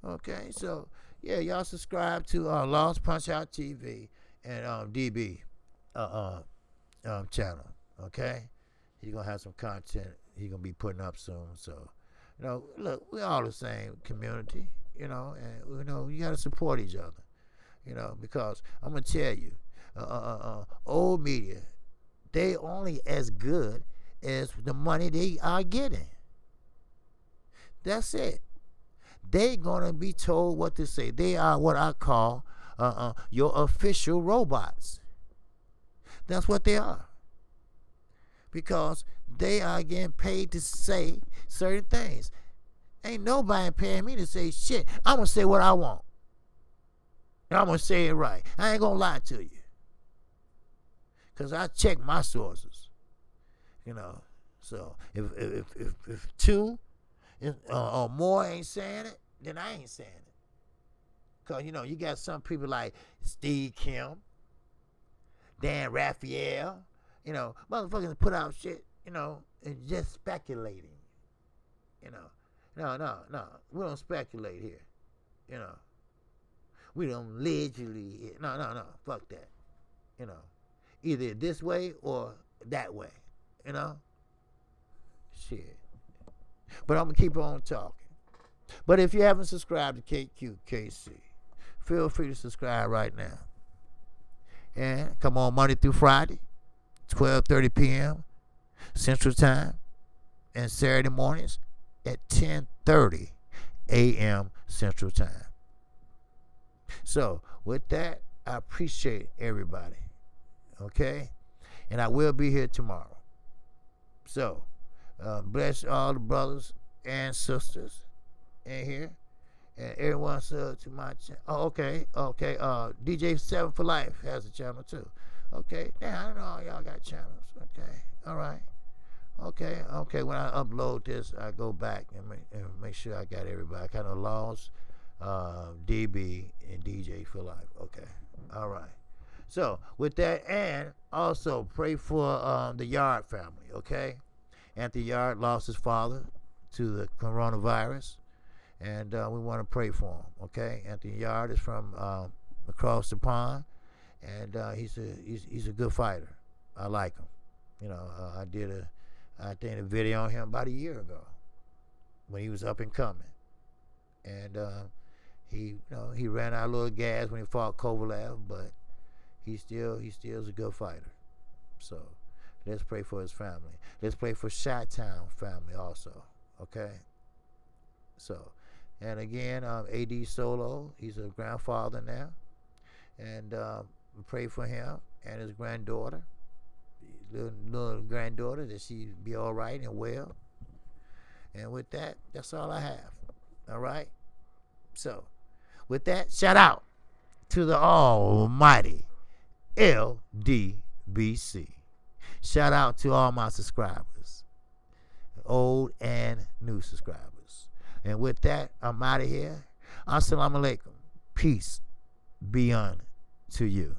Okay. So, yeah, y'all subscribe to Lost Punch Out TV and DB channel. Okay. He's going to have some content he's going to be putting up soon. So, you know, look, we're all the same community, you know, and, you know, you got to support each other, you know, because I'm going to tell you, old media, they only as good as the money they are getting. That's it. They're going to be told what to say. They are what I call your official robots. That's what they are. Because they are getting paid to say certain things. Ain't nobody paying me to say shit. I'm going to say what I want. And I'm going to say it right. I ain't going to lie to you. Because I check my sources. You know. So if two or more ain't saying it, then I ain't saying it. Because, you know, you got some people like Steve Kim, Dan Raphael, you know, motherfuckers put out shit, you know, and just speculating. You know. No. We don't speculate here. You know. We don't allegedly. No. Fuck that. You know. Either this way or that way. You know? Shit. But I'm going to keep on talking. But if you haven't subscribed to KQKC, feel free to subscribe right now. And come on Monday through Friday, 12:30 p.m. Central Time, and Saturday mornings at 10:30 a.m. Central Time. So, with that, I appreciate everybody. Okay? And I will be here tomorrow. So, bless all the brothers and sisters in here. And everyone sub to my channel. Oh, okay. DJ 7 for Life has a channel too. Okay. Damn, I don't know all y'all got channels. Okay. All right. Okay. When I upload this, I go back and make sure I got everybody. I kind of lost DB and DJ for Life. Okay. All right. So, with that, and also pray for the Yard family, okay? Anthony Yard lost his father to the coronavirus, and we want to pray for him, okay? Anthony Yard is from across the pond, and he's a good fighter. I like him. You know, I did a video on him about a year ago when he was up and coming, and he ran out a little gas when he fought Kovalev, but he still is a good fighter. So let's pray for his family. Let's pray for Chi-Town family also. Okay. So, and again, AD Solo, he's a grandfather now, and we pray for him and his granddaughter, little granddaughter, that she be all right and well. And with that, that's all I have. All right. So, with that, shout out to the almighty LDBC. Shout out to all my subscribers, old and new subscribers. And with that, I'm out of here. Assalamu alaikum. Peace be unto you.